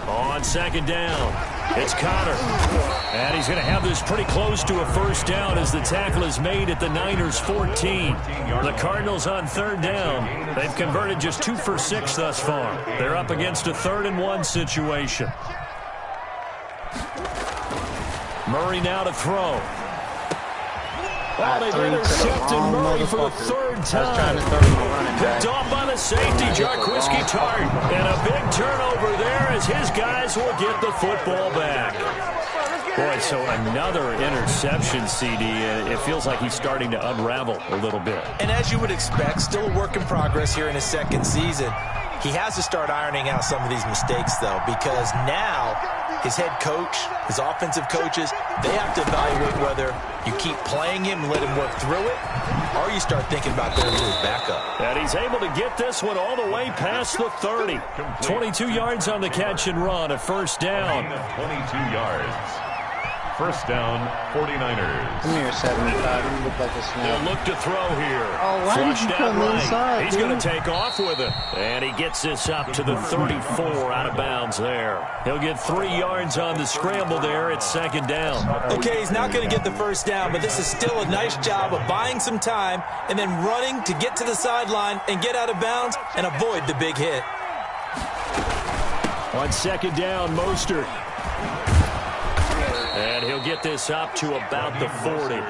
On 2nd down, it's Conner. And he's going to have this pretty close to a 1st down as the tackle is made at the Niners' 14. The Cardinals on 3rd down. They've converted just 2 for 6 thus far. They're up against a 3rd and 1 situation. Murray now to throw. Oh, they've intercepted Murray for the 3rd time. Picked off by the safety, Jarquiski Tart. And a big turnover there as his guys will get the football back. Boy, so another interception, CD. It feels like he's starting to unravel a little bit. And as you would expect, still a work in progress here in his 2nd season. He has to start ironing out some of these mistakes, though, because now his head coach, his offensive coaches, they have to evaluate whether you keep playing him and let him work through it, or you start thinking about going to his backup. And he's able to get this one all the way past the 30. 22 yards on the catch and run, a 1st down. 22 yards. 1st down, 49ers. Come here, 75. You look like a snake. They'll look to throw here. Oh, why did you come inside, He's going to take off with it. And he gets this up to the 34 out of bounds there. He'll get 3 yards on the scramble there. It's 2nd down. Okay, he's not going to get the 1st down, but this is still a nice job of buying some time and then running to get to the sideline and get out of bounds and avoid the big hit. On 2nd down, Mostert. And he'll get this up to about the 40. The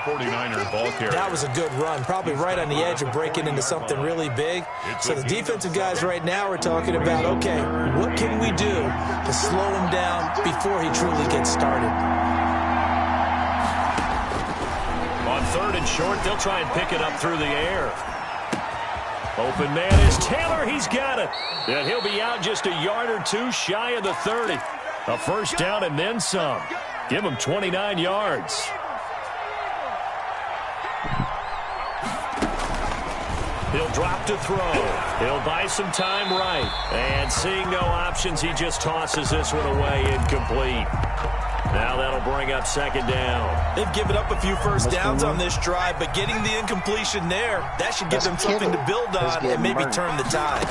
49er ball carrier. That was a good run, probably right on the edge of breaking into something really big. So the defensive guys right now are talking about, okay, what can we do to slow him down before he truly gets started? On 3rd and short, they'll try and pick it up through the air. Open man is Taylor. He's got it. And he'll be out just a yard or 2 shy of the 30. A 1st down and then some. Give him 29 yards. He'll drop to throw. He'll buy some time right. And seeing no options, he just tosses this one away incomplete. Now that'll bring up 2nd down. They've given up a few 1st downs on this drive, but getting the incompletion there, that should give them something to build on and maybe turn the tide.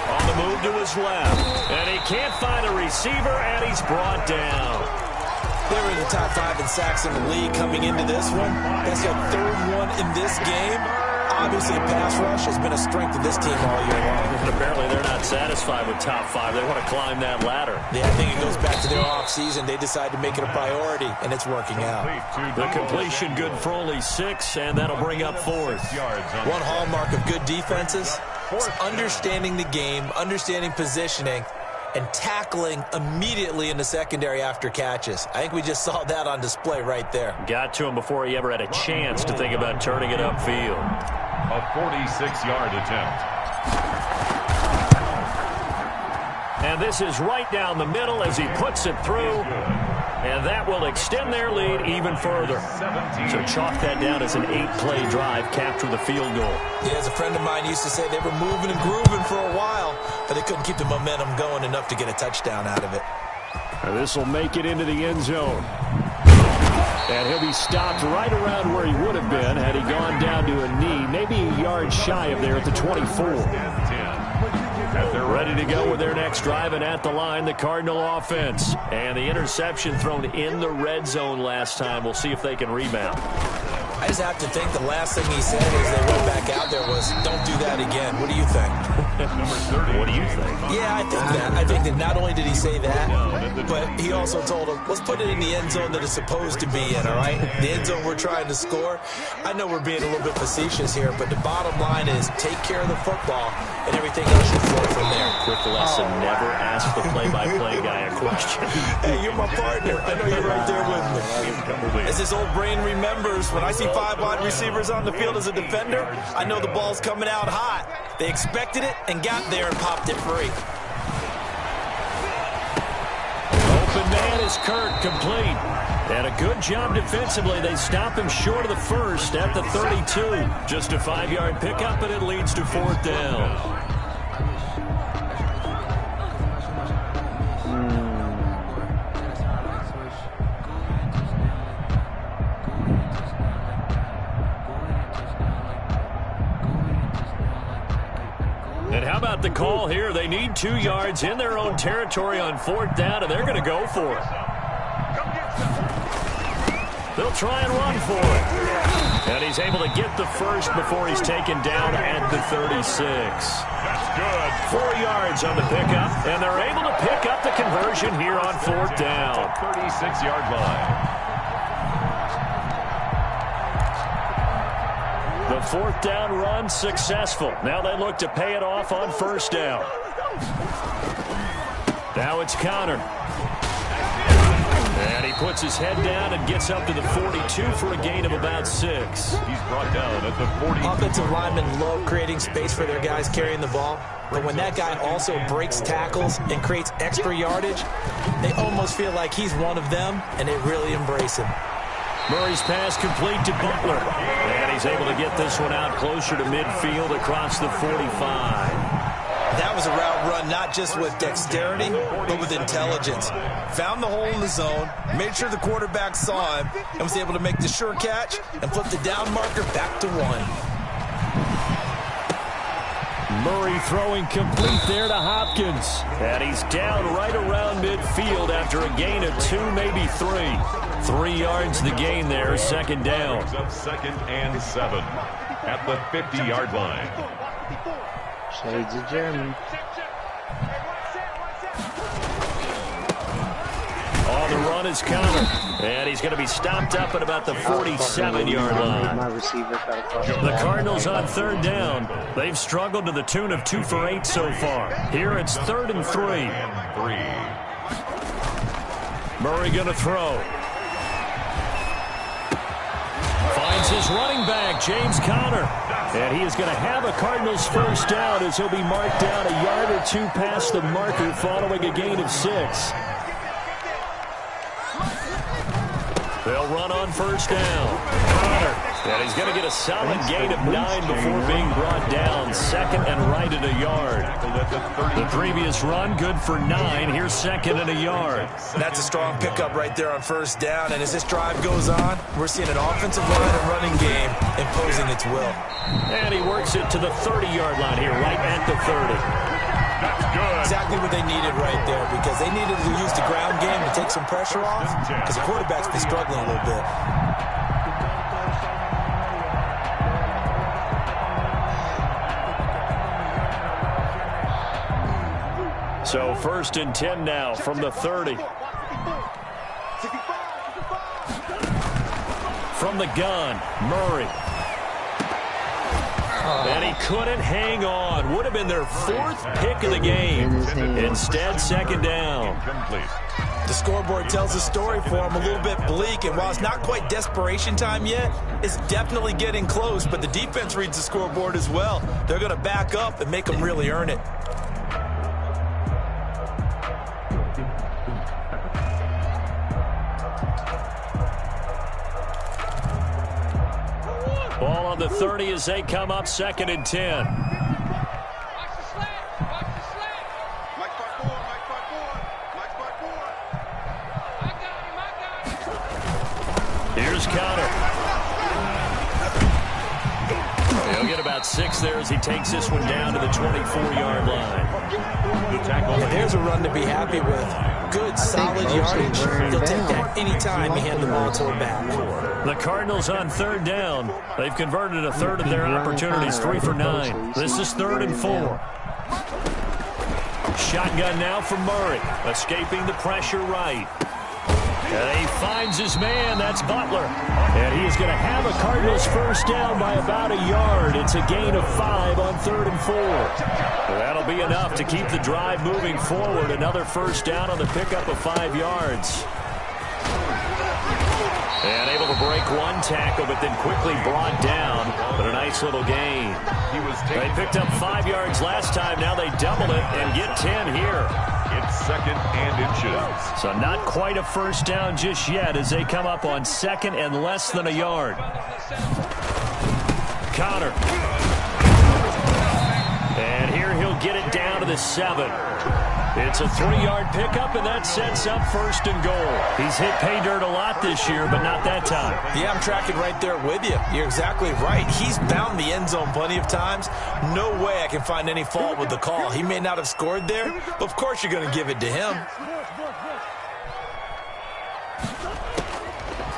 On the move to his left. And he can't find a receiver, and he's brought down. They were in the top 5 in sacks in the league coming into this one. That's their 3rd one in this game. Obviously, pass rush has been a strength of this team all year long. And apparently, they're not satisfied with top 5. They want to climb that ladder. Yeah, I think it goes back to their offseason. They decided to make it a priority, and it's working out. The completion good for only 6, and that'll bring up 4th. One hallmark of good defenses is understanding the game, understanding positioning, and tackling immediately in the secondary after catches. I think we just saw that on display right there. Got to him before he ever had a chance to think about turning it upfield. A 46-yard attempt. And this is right down the middle as he puts it through. And that will extend their lead even further. So chalk that down as an 8-play drive, capture the field goal. Yeah, as a friend of mine used to say, they were moving and grooving for a while, but they couldn't keep the momentum going enough to get a touchdown out of it. This will make it into the end zone. And he'll be stopped right around where he would have been had he gone down to a knee, maybe a yard shy of there at the 24. They're ready to go with their next drive, and at the line, the Cardinal offense. And the interception thrown in the red zone last time. We'll see if they can rebound. I just have to think the last thing he said as they went back out there was, don't do that again. What do you think? Number 30. What do you think? Yeah, I think that. I think that not only did he say that, but he also told him, let's put it in the end zone that it's supposed to be in, all right? The end zone we're trying to score. I know we're being a little bit facetious here, but the bottom line is take care of the football, and everything else should flow from there. Quick lesson, never ask the play-by-play guy a question. Hey, you're my partner. I know you're right there with me. As his old brain remembers, when I see 5 wide receivers on the field as a defender, I know the ball's coming out hot. They expected it and got there and popped it free. Open man is Kirk, complete. And a good job defensively. They stop him short of the first at the 32. Just a 5-yard pickup, and it leads to 4th down. And how about the call here? They need 2 yards in their own territory on 4th down, and they're going to go for it. They'll try and run for it. And he's able to get the first before he's taken down at the 36. That's good. 4 yards on the pickup, and they're able to pick up the conversion here on 4th down. 36-yard line. The 4th down run successful. Now they look to pay it off on 1st down. Now it's Connor. And he puts his head down and gets up to the 42 for a gain of about 6. He's brought down at the 40. Offensive linemen love creating space for their guys carrying the ball. But when that guy also breaks tackles and creates extra yardage, they almost feel like he's one of them, and they really embrace him. Murray's pass complete to Butler. And he's able to get this one out closer to midfield across the 45. That was a route run not just with dexterity, but with intelligence. Found the hole in the zone, made sure the quarterback saw him, and was able to make the sure catch and flip the down marker back to 1. Murray throwing complete there to Hopkins. And he's down right around midfield after a gain of 2, maybe 3. 3 yards the gain there, 2nd down. 2nd and 7 at the 50-yard line. Shades of Jeremy. On the run is Connor. And he's going to be stopped up at about the 47-yard line. The Cardinals on 3rd down. They've struggled to the tune of 2 for 8 so far. Here it's 3rd and 3. Murray going to throw. Finds his running back, James Conner. And he is going to have a Cardinals 1st down as he'll be marked down a yard or 2 past the marker following a gain of 6. They'll run on 1st down. Conner. And he's going to get a solid gain of 9 before being brought down. 2nd and right at a yard. The previous run, good for 9. Here's 2nd and a yard. That's a strong pickup right there on 1st down. And as this drive goes on, we're seeing an offensive line and running game imposing its will. And he works it to the 30-yard line here, right at the 30. That's good. Exactly what they needed right there, because they needed to use the ground game to take some pressure off, because the quarterback's been struggling a little bit. So 1st and 10 now from the 30. From the gun, Murray. And he couldn't hang on. Would have been their 4th pick of the game. Instead, 2nd down. The scoreboard tells a story for him, a little bit bleak, and while it's not quite desperation time yet, it's definitely getting close, but the defense reads the scoreboard as well. They're going to back up and make them really earn it. Ball on the 30 as they come up 2nd and 10. Here's Conner. He'll get about 6 there as he takes this one down to the 24-yard line. The tackle. There's a run to be happy with. Good, solid yardage. He'll take that anytime you hand the ball to a back. The Cardinals on 3rd down. They've converted a third of their opportunities, 3 for 9. This is 3rd and 4. Shotgun now for Murray, escaping the pressure right. And he finds his man. That's Butler. And he is going to have a Cardinals first down by about a yard. It's a gain of 5 on 3rd and 4. That'll be enough to keep the drive moving forward. Another first down on the pickup of 5 yards. And able to break one tackle, but then quickly brought down. But a nice little gain. They picked up 5 yards last time. Now they double it and get 10 here. It's 2nd and inches. So not quite a first down just yet as they come up on 2nd and less than a yard. Conner. And here he'll get it down to the 7. It's a 3-yard pickup, and that sets up 1st and goal. He's hit pay dirt a lot this year, but not that time. Yeah, I'm tracking right there with you. You're exactly right. He's bound the end zone plenty of times. No way I can find any fault with the call. He may not have scored there, but of course you're going to give it to him.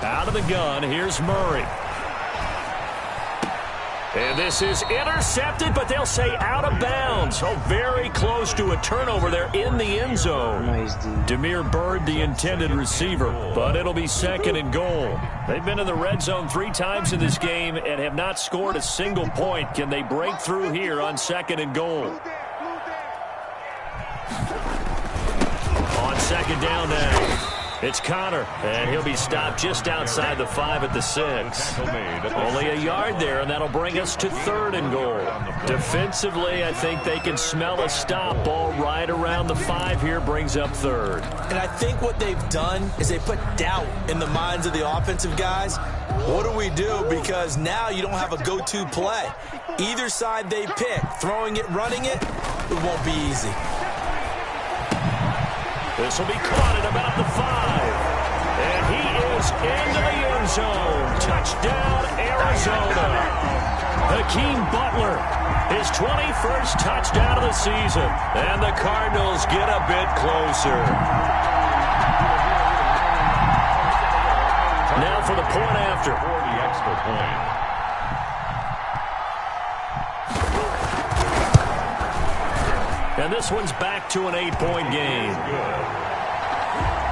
Out of the gun, here's Murray. And this is intercepted, but they'll say out of bounds. Oh, very close to a turnover there in the end zone. Nice, dude. Damiere Byrd, the intended receiver, but it'll be 2nd and goal. They've been in the red zone 3 times in this game and have not scored a single point. Can they break through here on 2nd and goal? On 2nd down now. It's Conner, and he'll be stopped just outside the 5 at the 6. Only a yard there, and that'll bring us to 3rd and goal. Defensively, I think they can smell a stop. Ball right around the 5 here brings up 3rd. And I think what they've done is they put doubt in the minds of the offensive guys. What do we do? Because now you don't have a go-to play. Either side they pick, throwing it, running it, it won't be easy. This will be caught at about the 5. And he is into the end zone. Touchdown, Arizona. Hakeem Butler, his 21st touchdown of the season. And the Cardinals get a bit closer. Now for the point after. For the extra point. And this one's back to an 8-point game.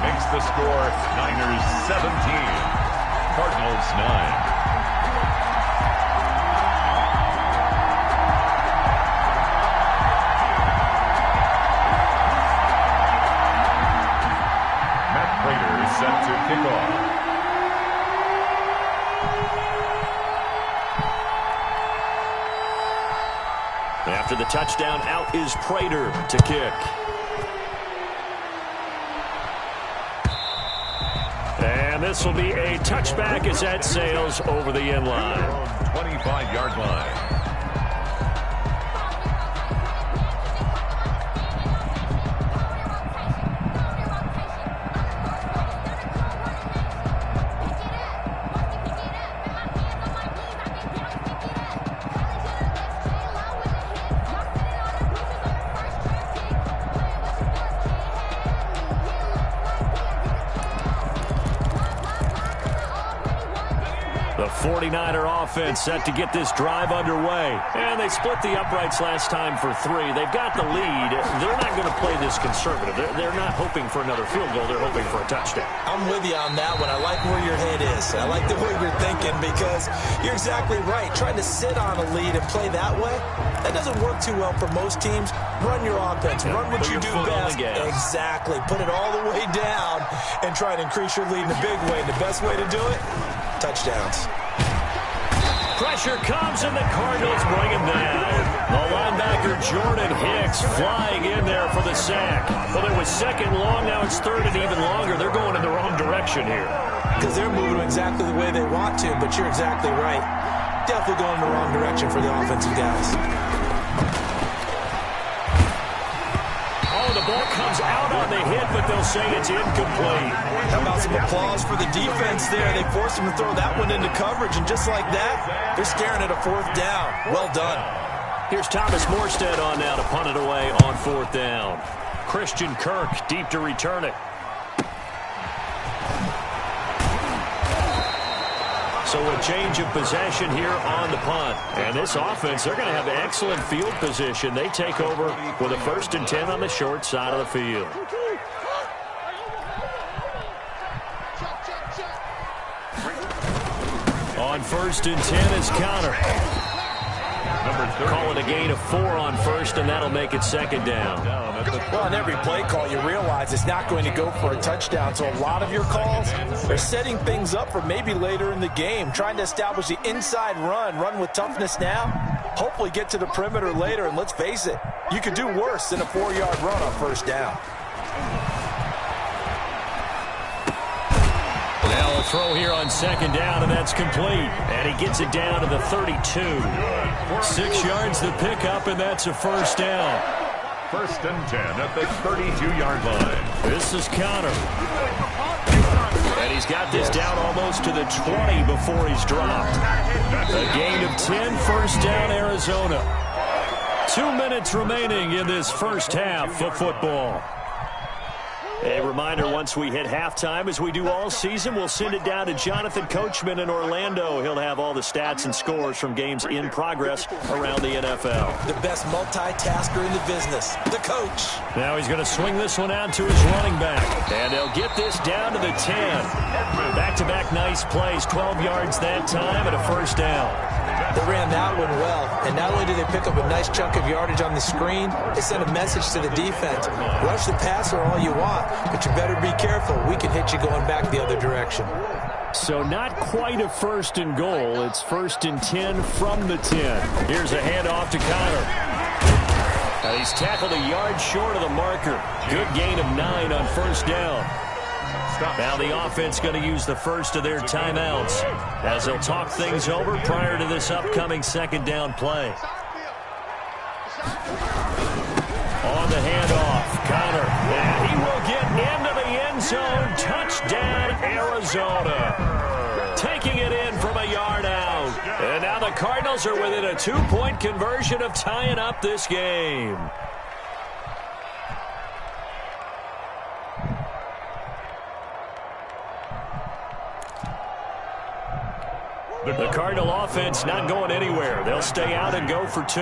Makes the score Niners 17, Cardinals 9. Matt Prater is set to kick off. After the touchdown, out is Prater to kick. And this will be a touchback as that sails over the end line. 25-yard line. The 49er offense set to get this drive underway. And they split the uprights last time for 3. They've got the lead. They're not going to play this conservative. They're not hoping for another field goal. They're hoping for a touchdown. I'm with you on that one. I like where your head is. I like the way you're thinking because you're exactly right. Trying to sit on a lead and play that way, that doesn't work too well for most teams. Run your offense. Run what you do best. Exactly. Put it all the way down and try and increase your lead in a big way. And the best way to do it, touchdowns. Pressure comes, and the Cardinals bring him down. The linebacker Jordan Hicks flying in there for the sack. Well, it was 2nd long. Now it's 3rd and even longer. They're going in the wrong direction here. Because they're moving exactly the way they want to, but you're exactly right. definitely going in the wrong direction for the offensive guys. Oh, the ball comes out on the hit, but they'll say it's incomplete. How about some applause for the defense there? They forced him to throw that one into coverage, and just like that, they're staring at a 4th down. Well done. Here's Thomas Morstead on now to punt it away on 4th down. Christian Kirk deep to return it. So a change of possession here on the punt. And this offense, they're going to have excellent field position. They take over with a 1st and 10 on the short side of the field. On 1st and 10 is Connor. Calling a gain of 4 on 1st, and that'll make it 2nd down. Well, on every play call, you realize it's not going to go for a touchdown. So a lot of your calls are setting things up for maybe later in the game, trying to establish the inside run with toughness now, hopefully get to the perimeter later. And let's face it, you could do worse than a 4-yard run on 1st down. Now a throw here on 2nd down, and that's complete. And he gets it down to the 32. 6 yards the pickup, and that's a 1st down. 1st and 10 at the 32-yard line. This is Connor. And he's got this down almost to the 20 before he's dropped. A gain of 10, 1st down, Arizona. 2 minutes remaining in this first half of football. A reminder, once we hit halftime, as we do all season, we'll send it down to Jonathan Coachman in Orlando. He'll have all the stats and scores from games in progress around the NFL. The best multitasker in the business, the coach. Now he's going to swing this one out to his running back. And they'll get this down to the 10. Back-to-back nice plays, 12 yards that time, and a 1st down. They ran that one well, and not only did they pick up a nice chunk of yardage on the screen, they sent a message to the defense. Rush the passer all you want, but you better be careful. We can hit you going back the other direction. So not quite a 1st and goal. It's 1st and 10 from the 10. Here's a handoff to Connor. And he's tackled a yard short of the marker. Good gain of 9 on 1st down. Now the offense going to use the first of their timeouts as they'll talk things over prior to this upcoming 2nd down play. On the handoff, Connor, and he will get into the end zone. Touchdown, Arizona. Taking it in from a yard out. And now the Cardinals are within a 2-point conversion of tying up this game. The Cardinal offense not going anywhere. They'll stay out and go for 2.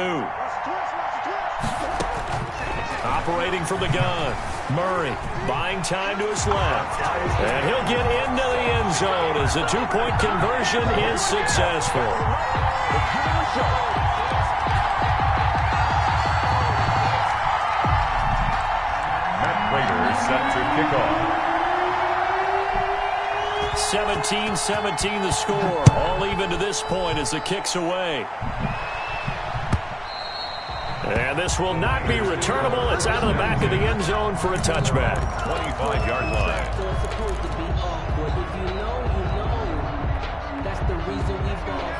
Operating from the gun. Murray buying time to his left. And he'll get into the end zone as the 2-point conversion is successful. Matt Prater set to kick off. 17-17 the score. All even to this point as the kick's away. And this will not be returnable. It's out of the back of the end zone for a touchback. 25-yard line.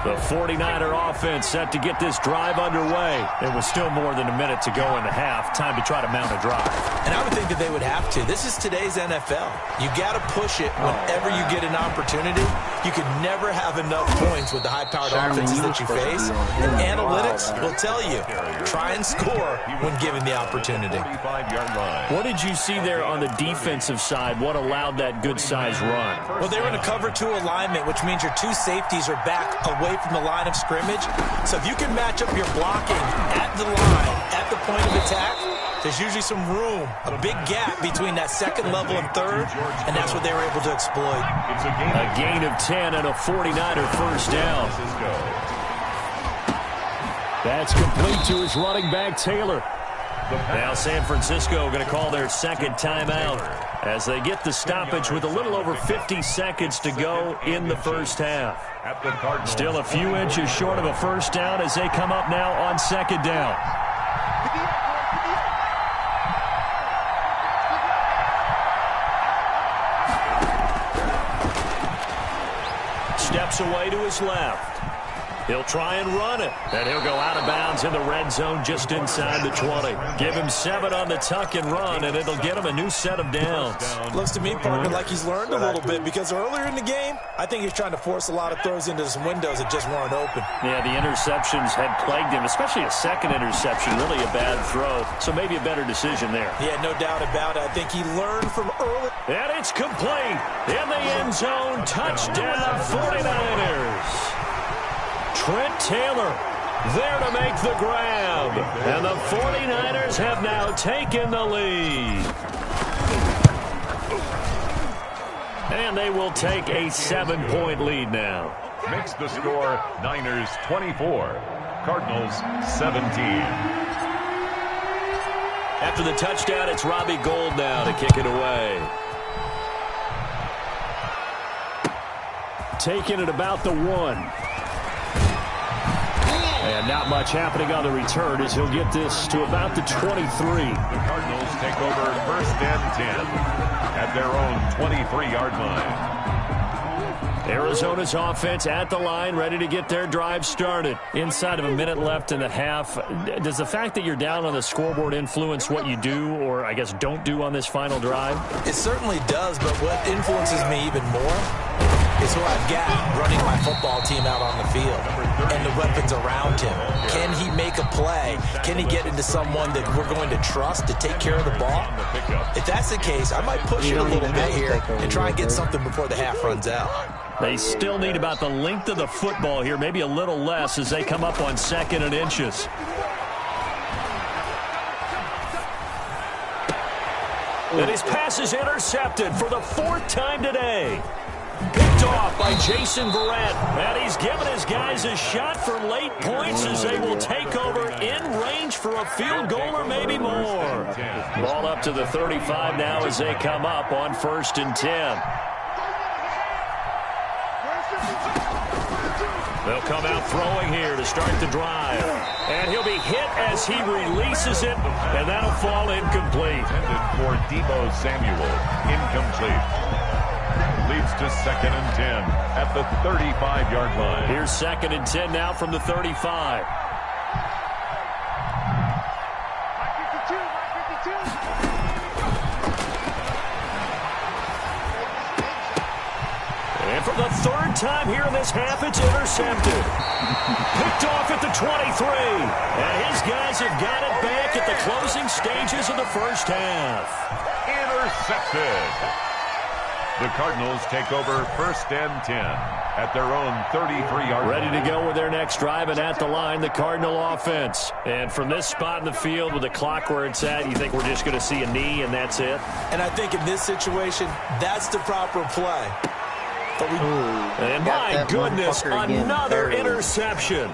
The 49er offense set to get this drive underway. It was still more than a minute to go in the half. Time to try to mount a drive. And I would think that they would have to. This is today's NFL. You got to push it whenever you get an opportunity. You could never have enough points with the high-powered offenses that you face. And analytics will tell you, try and score when given the opportunity. What did you see there on the defensive side? What allowed that good-sized run? Well, they were in a cover 2 alignment, which means your 2 safeties are back away from the line of scrimmage. So if you can match up your blocking at the line, at the point of attack, there's usually some room, a big gap between that 2nd level and 3rd, and that's what they were able to exploit. A gain of 10 and a 49er first down. That's complete to his running back, Taylor. Now San Francisco going to call their 2nd timeout as they get the stoppage with a little over 50 seconds to go in the first half. Still a few inches short of a first down as they come up now on 2nd down. Steps away to his left. He'll try and run it, and he'll go out of bounds in the red zone just inside the 20. Give him 7 on the tuck and run, and it'll get him a new set of downs. Looks to me, Parker, like he's learned a little bit, because earlier in the game, I think he's trying to force a lot of throws into some windows that just weren't open. Yeah, the interceptions had plagued him, especially a second interception, really a bad throw, so maybe a better decision there. Yeah, no doubt about it. I think he learned from early. And it's complete in the end zone. Touchdown, 49ers. Trent Taylor there to make the grab. And the 49ers have now taken the lead. And they will take a 7-point lead now. Makes the score Niners 24, Cardinals 17. After the touchdown, it's Robbie Gould now to kick it away. Taking it about the 1. And not much happening on the return as he'll get this to about the 23. The Cardinals take over 1st and 10 at their own 23-yard line. Arizona's offense at the line, ready to get their drive started. Inside of a minute left in the half, does the fact that you're down on the scoreboard influence what you do, or I guess don't do on this final drive? It certainly does, but what influences me even more is who I've got running my football team out on the field and the weapons around him. Can he make a play? Can he get into someone that we're going to trust to take care of the ball? If that's the case, I might push it a little bit here and try and get something before the half runs out. They still need about the length of the football here, maybe a little less as they come up on 2nd and inches. And his pass is intercepted for the 4th time today. Picked off by Jason Verrett. And he's given his guys a shot for late points as they will take over in range for a field goal or maybe more. Ball up to the 35 now as they come up on 1st and 10. They'll come out throwing here to start the drive. And he'll be hit as he releases it, and that'll fall incomplete. Intended for Deebo Samuel, incomplete. Leads to 2nd and 10 at the 35-yard line. Here's 2nd and 10 now from the 35. And for the 3rd time here in this half, it's intercepted. Picked off at the 23. And his guys have got it back at the closing stages of the first half. Intercepted. The Cardinals take over 1st and 10 at their own 33-yard line. Ready to go with their next drive, and at the line, the Cardinal offense. And from this spot in the field with the clock where it's at, you think we're just going to see a knee and that's it? And I think in this situation, that's the proper play. And my goodness, another interception.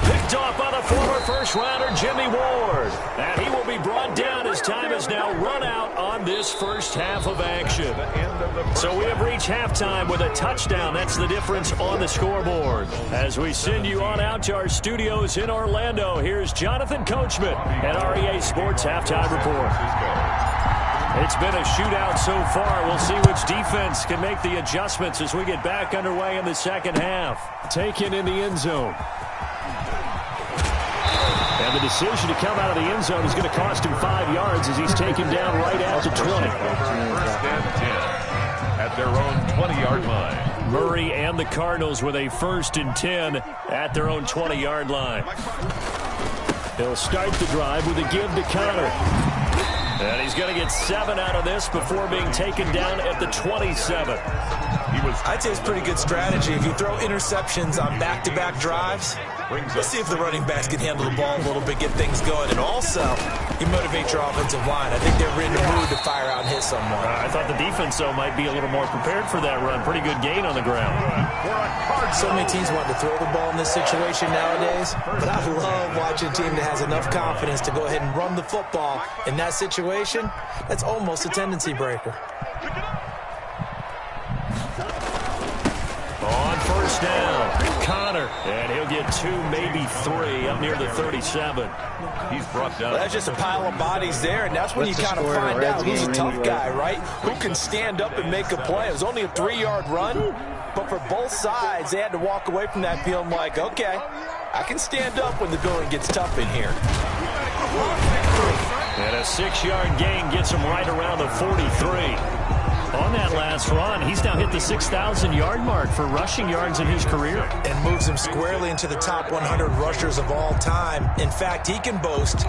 Picked off by the former first-rounder Jimmy Ward. And he will be brought down as time has now run out on this first half of action. So we have reached halftime with a touchdown. That's the difference on the scoreboard. As we send you on out to our studios in Orlando, here's Jonathan Coachman at REA Sports Halftime Report. It's been a shootout so far. We'll see which defense can make the adjustments as we get back underway in the second half. Taken in the end zone. And the decision to come out of the end zone is going to cost him 5 yards as he's taken down right at the 20. 1st and 10 at their own 20-yard line. Murray and the Cardinals with a 1st and 10 at their own 20-yard line. He'll start the drive with a give to Connor. And he's going to get 7 out of this before being taken down at the 27. I'd say it's pretty good strategy. If you throw interceptions on back-to-back drives, let's see if the running backs can handle the ball a little bit, get things going. And also, you motivate your offensive line. I think they're in the mood to fire out and hit someone. I thought the defense, though, might be a little more prepared for that run. Pretty good gain on the ground. So many teams want to throw the ball in this situation nowadays, but I love watching a team that has enough confidence to go ahead and run the football. In that situation, that's almost a tendency breaker. On 1st down, Connor, and he'll get 2, maybe 3 up near the 37. He's brought down. Well, that's just a pile of bodies there, and that's when you kind of find out who's a tough guy, right? Who can stand up and make a play. It was only a 3-yard run, But for both sides, they had to walk away from that feeling like, okay, I can stand up when the going gets tough in here. And a 6-yard gain gets him right around the 43. On that last run, he's now hit the 6,000-yard mark for rushing yards in his career. And moves him squarely into the top 100 rushers of all time. In fact, he can boast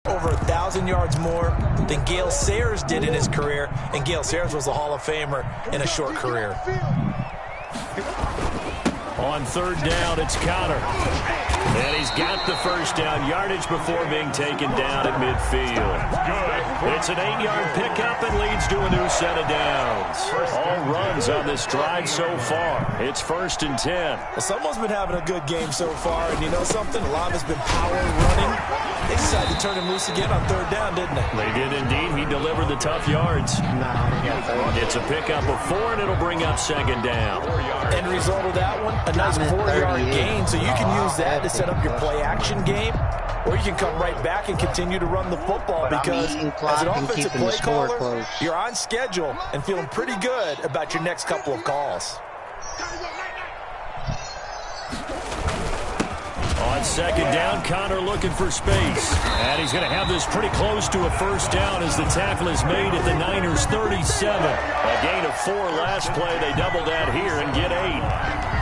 over 1,000 yards more than Gale Sayers did in his career. And Gale Sayers was a Hall of Famer in a short career. On third down, it's Conner. And he's got the first down yardage before being taken down at midfield. It's an 8-yard pickup and leads to a new set of downs. All runs on this drive so far. It's 1st and 10. Well, someone's been having a good game so far, and you know something? A lot of it's been power running. They decided to turn him loose again on third down, didn't they? They did indeed. He delivered the tough yards. It's a pickup of 4, and it'll bring up 2nd down. End result of that one, a nice 4-yard gain, so you can use that to set up your play-action game, or you can come right back and continue to run the football because as an offensive play caller, you're on schedule and feeling pretty good about your next couple of calls. On 2nd down, Conner looking for space. And he's going to have this pretty close to a first down as the tackle is made at the Niners' 37. A gain of 4 last play. They double that here and get 8.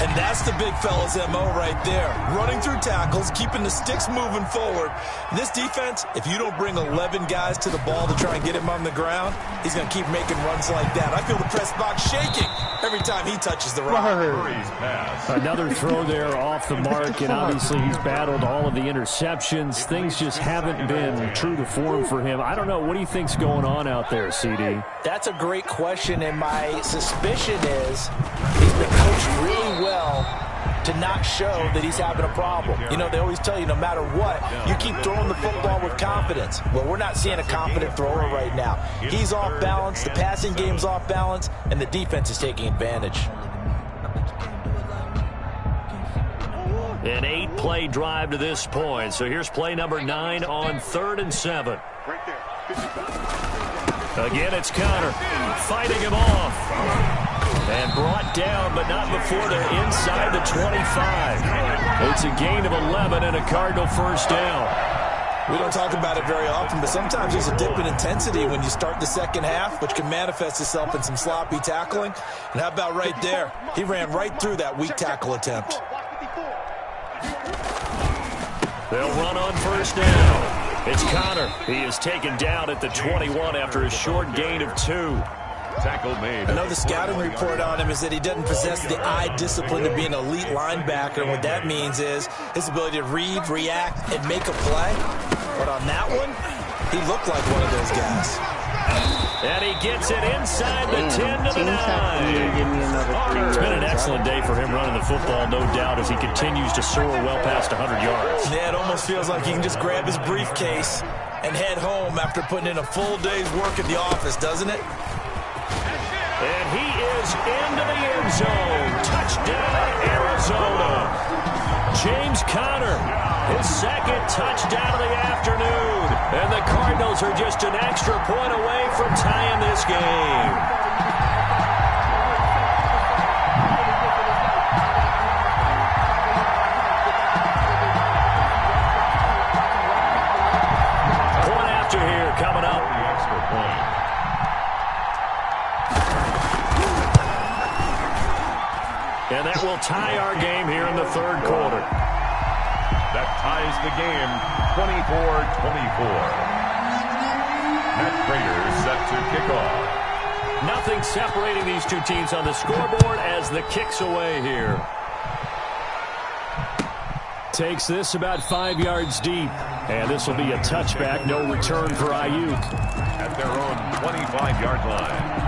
And that's the big fella's MO right there. Running through tackles, keeping the sticks moving forward. This defense, if you don't bring 11 guys to the ball to try and get him on the ground, he's going to keep making runs like that. I feel the press box shaking every time he touches the rock. Another throw there off the mark, and obviously he's battled all of the interceptions. Things just haven't been true to form for him. I don't know. What do you think's going on out there, CD? That's a great question, and my suspicion is he's been coached really well to not show that he's having a problem. You know, they always tell you no matter what, you keep throwing the football with confidence. Well, we're not seeing a confident thrower right now. He's off balance, the passing game's off balance, and the defense is taking advantage. An 8-play drive to this point. So here's play number 9 on 3rd and 7. Again, it's Conner fighting him off. And brought down, but not before they're inside the 25. It's a gain of 11 and a Cardinal first down. We don't talk about it very often, but sometimes there's a dip in intensity when you start the second half, which can manifest itself in some sloppy tackling. And how about right there? He ran right through that weak tackle attempt. They'll run on first down. It's Conner. He is taken down at the 21 after a short gain of 2. Tackle made. I know the scouting report on him is that he doesn't possess the eye discipline to be an elite linebacker. And what that means is his ability to read, react, and make a play. But on that one, he looked like one of those guys. And he gets it inside the 10 to the 9. It's been an excellent day for him running the football, no doubt, as he continues to soar well past 100 yards. Yeah, it almost feels like he can just grab his briefcase and head home after putting in a full day's work at the office, doesn't it? And he is into the end zone. Touchdown, Arizona. James Conner, his 2nd touchdown of the afternoon. And the Cardinals are just an extra point away from tying this game. Point after here coming up. The extra point. And that will tie our game here in the 3rd quarter. That ties the game 24-24. Matt Prater set to kick off. Nothing separating these two teams on the scoreboard as the kick's away here. Takes this about 5 yards deep. And this will be a touchback, no return for Ayuk. At their own 25-yard line.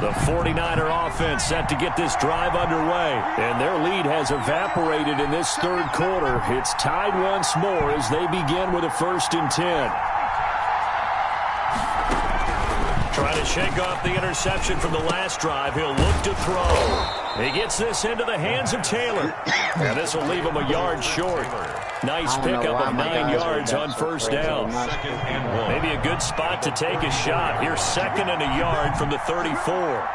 The 49er offense set to get this drive underway. And their lead has evaporated in this 3rd quarter. It's tied once more as they begin with a 1st and 10. Trying to shake off the interception from the last drive. He'll look to throw. He gets this into the hands of Taylor. And this will leave him a yard short. Nice pickup of 9 yards on first down. Maybe a good spot to take a shot. Here's 2nd and a yard from the 34.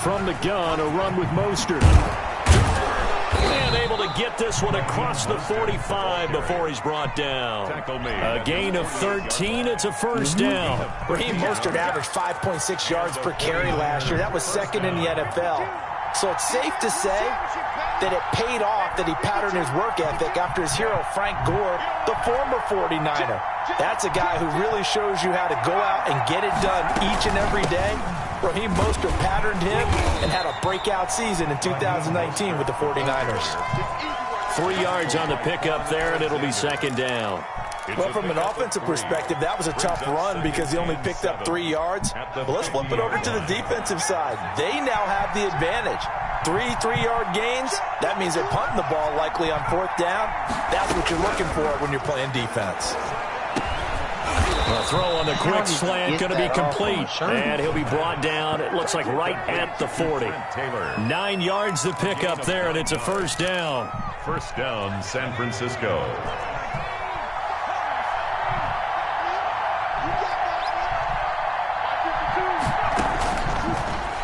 From the gun, a run with Mostert. And able to get this one across the 45 before he's brought down. A gain of 13. It's a first down. Raheem Mostert averaged 5.6 yards per carry last year. That was 2nd in the NFL. So it's safe to say that it paid off that he patterned his work ethic after his hero, Frank Gore, the former 49er. That's a guy who really shows you how to go out and get it done each and every day. Raheem Mostert patterned him and had a breakout season in 2019 with the 49ers. 3 yards on the pickup there, and it'll be 2nd down. Well, from an offensive perspective, that was a tough run because he only picked up 3 yards. But let's flip it over to the defensive side. They now have the advantage. 3 3-yard gains, that means they're punting the ball likely on 4th down. That's what you're looking for when you're playing defense. The throw on the quick slant going to be complete. And he'll be brought down, it looks like right at the 40. 9 yards to pick up there, and it's a first down. First down, San Francisco.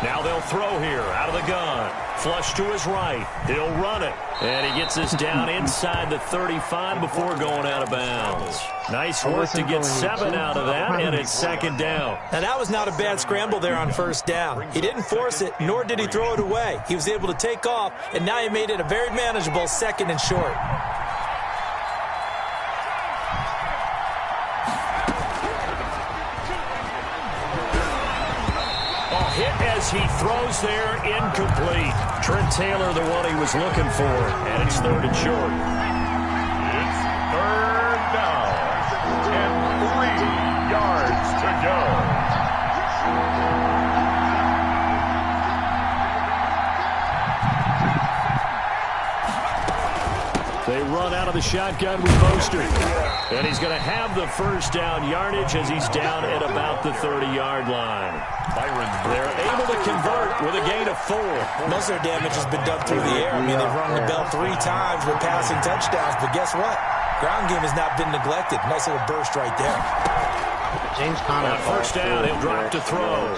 Now they'll throw here out of the gun. Flush to his right. He'll run it. And he gets us down inside the 35 before going out of bounds. Nice work to get 7 out of that, and it's 2nd down. Now, that was not a bad scramble there on first down. He didn't force it, nor did he throw it away. He was able to take off, and now he made it a very manageable 2nd and short. He throws there, incomplete. Trent Taylor, the one he was looking for, and it's 3rd and short. It's 3rd down, and 3 yards to go. They run out of the shotgun with Mostert. And he's going to have the first down yardage as he's down at about the 30-yard line. They're able to convert with a gain of 4. Most of their damage has been done through the air. I mean, they've rung the bell 3 times with passing touchdowns. But guess what? Ground game has not been neglected. Nice little burst right there. James Conner. On first down, he'll drop to throw.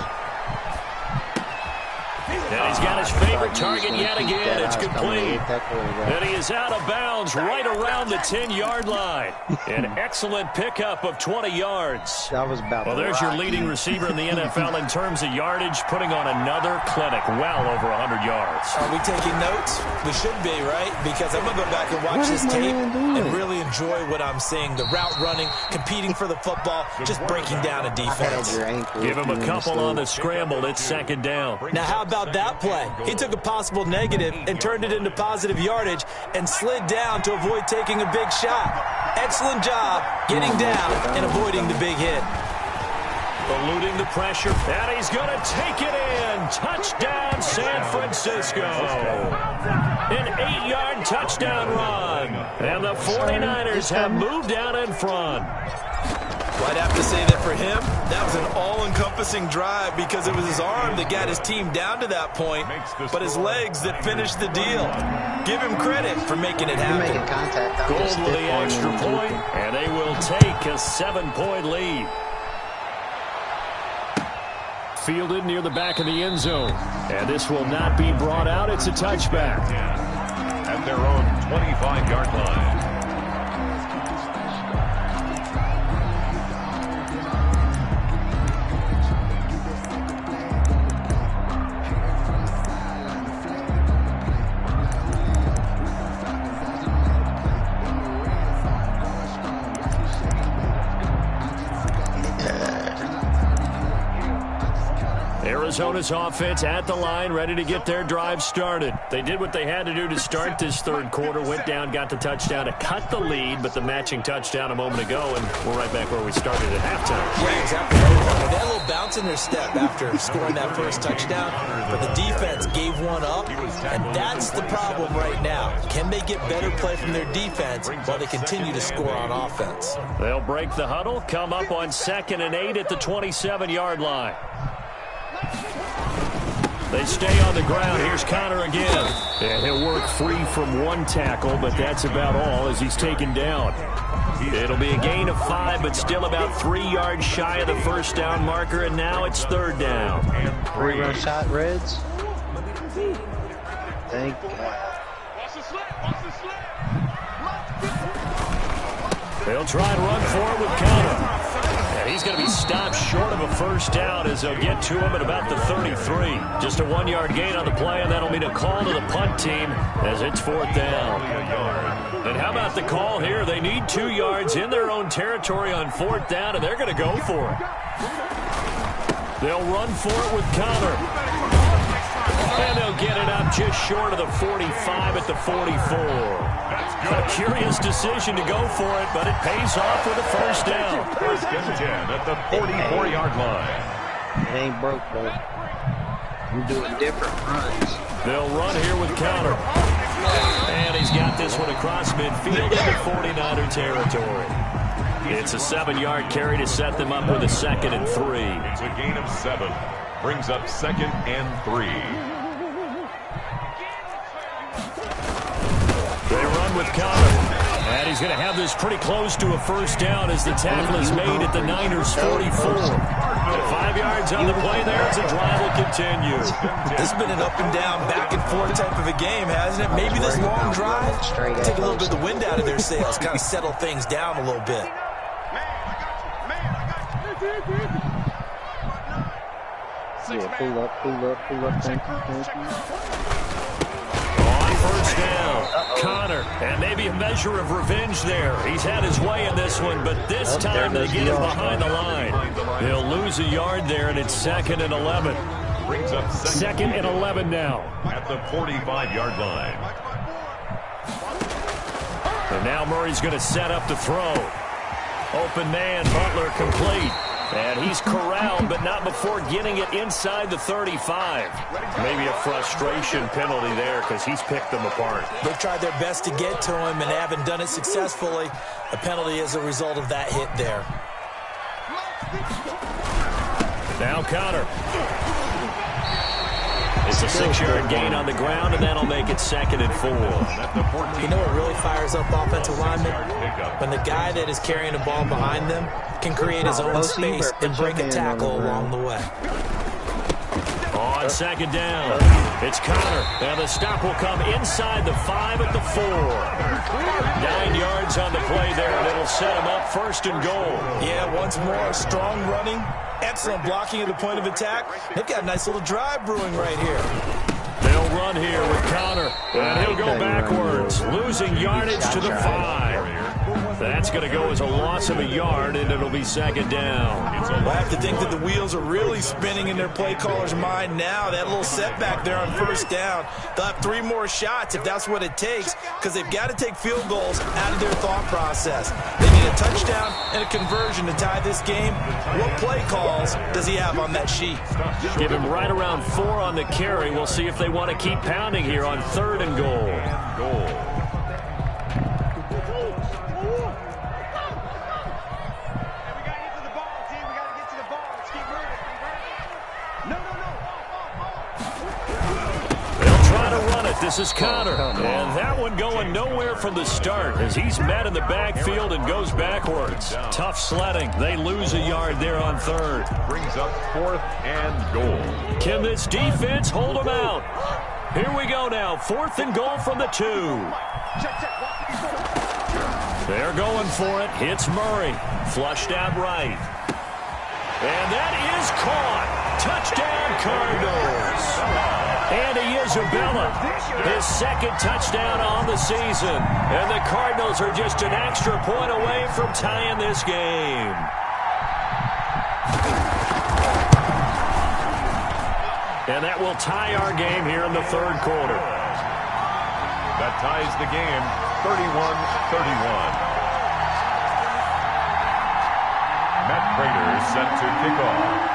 And he's got his favorite target yet again. It's complete. And he is out of bounds right around the 10-yard line. An excellent pickup of 20 yards. That was about well, there's your leading receiver in the NFL in terms of yardage, putting on another clinic, well over 100 yards. Are we taking notes? We should be, right? Because I'm going to go back and watch this tape and really enjoy what I'm seeing. The route running, competing for the football, just breaking down a defense. Give him a couple on the scramble. It's 2nd down. Now, how about that play? He took a possible negative and turned it into positive yardage and slid down to avoid taking a big shot. Excellent job getting down and avoiding the big hit. Eluding the pressure, and he's going to take it in. Touchdown, San Francisco. An 8-yard touchdown run. And the 49ers have moved out in front. Well, I'd have to say that for him, that was an all-encompassing drive because it was his arm that got his team down to that point, but his legs that finished the deal. Give him credit for making it happen. Gold with the extra point, and they will take a 7-point lead. Fielded near the back of the end zone, and this will not be brought out. It's a touchback. At their own 25-yard line. Arizona's offense at the line, ready to get their drive started. They did what they had to do to start this 3rd quarter, went down, got the touchdown to cut the lead, but the matching touchdown a moment ago, and we're right back where we started at halftime. Yeah, exactly. They had a little bounce in their step after scoring that first touchdown, but the defense gave one up, and that's the problem right now. Can they get better play from their defense while they continue to score on offense? They'll break the huddle, come up on 2nd and 8 at the 27-yard line. They stay on the ground. Here's Conner again. And he'll work free from one tackle, but that's about all as he's taken down. It'll be a gain of 5, but still about 3 yards shy of the first down marker, and now it's 3rd down. 3-run shot, Reds. Thank God. They'll try and run for it with Conner. And he's going to be stopped short of a first down as they'll get to him at about the 33. Just a 1-yard gain on the play, and that'll mean a call to the punt team as it's 4th down. And how about the call here? They need 2 yards in their own territory on 4th down, and they're going to go for it. They'll run for it with Conner. And they'll get it up just short of the 45 at the 44. A curious decision to go for it, but it pays off with a first down. 1st and 10 at the 44-yard line. It ain't broke, though. I'm doing different runs. They'll run here with Conner. And he's got this one across midfield into 49er territory. It's a 7-yard carry to set them up with a 2nd and 3. It's a gain of 7. Brings up 2nd and 3. They run with Conner. And he's going to have this pretty close to a first down as the tackle is made at the Niners' 44. 5 yards on the play there as the drive will continue. This has been an up and down, back and forth type of a game, hasn't it? Maybe this long drive take a little bit of the wind out of their sails, kind of settle things down a little bit. Yeah, pull up, thank you. On first down, Conner, and maybe a measure of revenge there. He's had his way in this one, but this time they get him behind the line. He'll lose a yard there, and it's 2nd and 11. Brings up 2nd and 11 now. At the 45-yard line. And now Murray's going to set up to throw. Open man, Butler complete. And he's corralled, but not before getting it inside the 35. Maybe a frustration penalty there because he's picked them apart. They've tried their best to get to him and haven't done it successfully. A penalty as a result of that hit there. Now Conner. It's a 6-yard gain on the ground, and that'll make it 2nd and 4. You know what really fires up offensive linemen? When the guy that is carrying the ball behind them can create his own space and break a tackle along the way. On 2nd down, it's Conner. Now the stop will come inside the 5 at the 4. 9 yards on the play there, and it'll set him up 1st and goal. Yeah, once more, strong running, excellent blocking at the point of attack. They've got a nice little drive brewing right here. They'll run here with Conner, and he'll go backwards, losing yardage to the 5. That's going to go as a loss of a yard, and it'll be 2nd down. Well, I have to think that the wheels are really spinning in their play caller's mind now. That little setback there on 1st down. They'll have 3 more shots if that's what it takes, because they've got to take field goals out of their thought process. They need a touchdown and a conversion to tie this game. What play calls does he have on that sheet? Give him right around 4 on the carry. We'll see if they want to keep pounding here on 3rd and goal. This is Conner, and that one going nowhere from the start as he's met in the backfield and goes backwards. Tough sledding. They lose a yard there on 3rd. Brings up 4th and goal. Can this defense hold them out? Here we go now. 4th and goal from the 2. They're going for it. Hits Murray. Flushed out right. And that is caught. Touchdown, Cardinals. Andy Isabella, his 2nd touchdown on the season. And the Cardinals are just an extra point away from tying this game. And that will tie our game here in the 3rd quarter. That ties the game 31-31. Matt Prater set to kick off.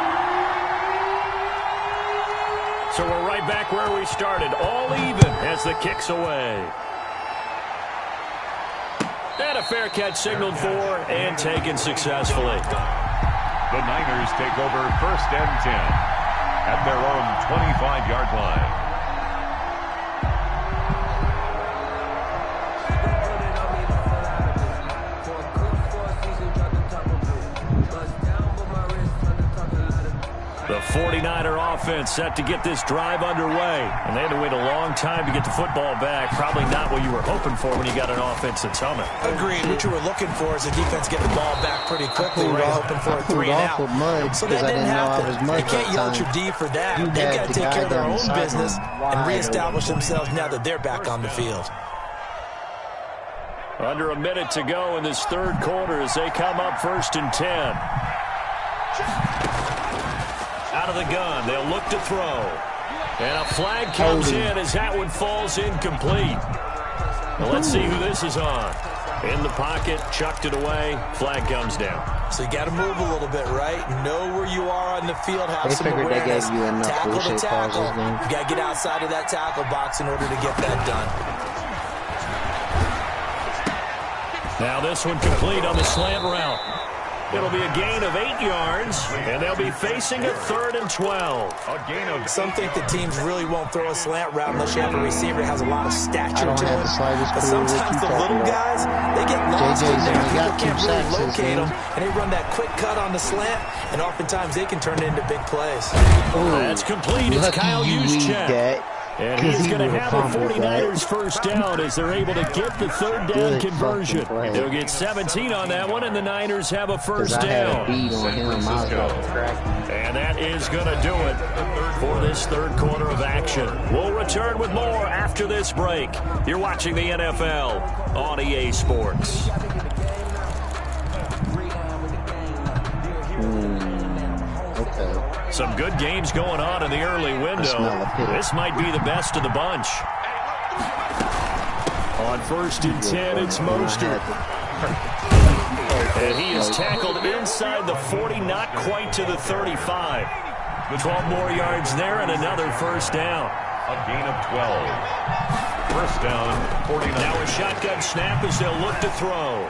So we're right back where we started, all even as the kick's away. And a fair catch signaled for and taken successfully. The Niners take over 1st and 10 at their own 25-yard line. The 49er offense set to get this drive underway. And they had to wait a long time to get the football back. Probably not what you were hoping for when you got an offense that's humming. Agreed. What you were looking for is the defense getting the ball back pretty quickly, right? Hoping for a 3-and-out. So that didn't happen. You can't yell at your D for that. They've got to take care of their own business and reestablish themselves now that they're back on the field. Under a minute to go in this third quarter as they come up 1st and 10. Out of the gun, they'll look to throw. And a flag comes in as that one falls incomplete. Well, let's see who this is on. In the pocket, chucked it away, flag comes down. So you got to move a little bit, right? Know where you are on the field, have some awareness. Tackle to tackle. You got to get outside of that tackle box in order to get that done. Now this one complete on the slant route. It'll be a gain of 8 yards, and they'll be facing a 3rd and 12. A gain of... Some think the teams really won't throw a slant route unless you have a receiver that has a lot of stature to him. But sometimes the little guys, they get lost in there. People can't really locate them, and they run that quick cut on the slant, and oftentimes they can turn it into big plays. That's complete. It's Kyle Juszczyk. And he's going to have the 49ers first down as they're able to get the 3rd down conversion. They'll get 17 on that one, and the Niners have a first down. And that is going to do it for this third quarter of action. We'll return with more after this break. You're watching the NFL on EA Sports. Some good games going on in the early window. This might be the best of the bunch. On 1st and 10, it's Mostert. And he is tackled inside the 40, not quite to the 35. 12 more yards there and another first down. A gain of 12. First down, 49. Now a shotgun snap as they'll look to throw.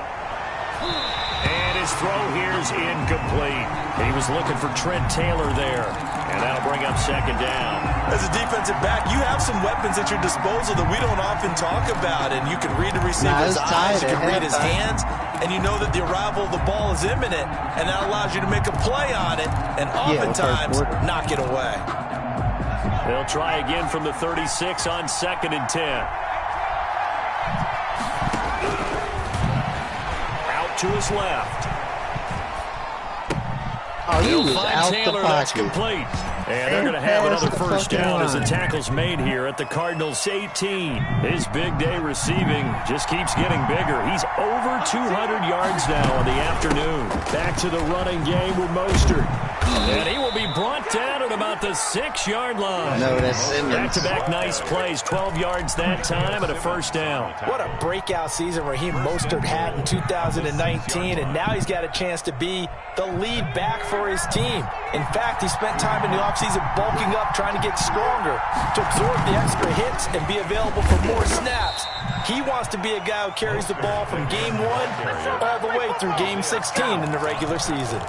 And his throw here is incomplete. He was looking for Trent Taylor there. And that'll bring up 2nd down. As a defensive back, you have some weapons at your disposal that we don't often talk about. And you can read the receiver's eyes, you can read his hands, and you know that the arrival of the ball is imminent. And that allows you to make a play on it and oftentimes knock it away. They'll try again from the 36 on 2nd and 10. To his left. He'll find Taylor. That's complete. And they're going to have another first down as the tackle's made here at the Cardinals' 18. His big day receiving just keeps getting bigger. He's over 200 yards now in the afternoon. Back to the running game with Mostert. And he will be brought down at about the 6-yard line. No, that's Simmons. Back-to-back nice plays. 12 yards that time and a first down. What a breakout season Raheem Mostert had in 2019, and now he's got a chance to be the lead back for his team. In fact, he spent time in the offseason bulking up, trying to get stronger, to absorb the extra hits and be available for more snaps. He wants to be a guy who carries the ball from game 1 all the way through game 16 in the regular season.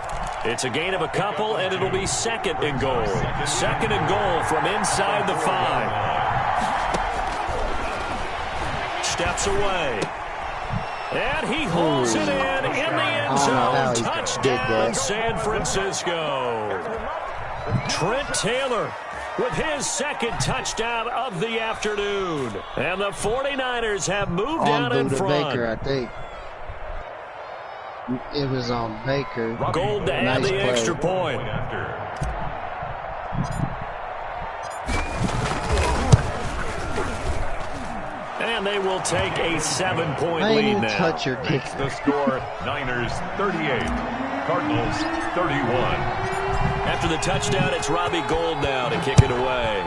It's a gain of a couple, and it'll be 2nd and goal. 2nd and goal from inside the 5. Steps away. And he hauls it in the end zone. Touchdown, San Francisco. Trent Taylor with his 2nd touchdown of the afternoon. And the 49ers have moved out in front. Baker, I think. It was on Baker. Gold to add the extra point. And they will take a 7-point lead now. Touch your kick. The score, Niners 38, Cardinals 31. After the touchdown, it's Robbie Gould now to kick it away.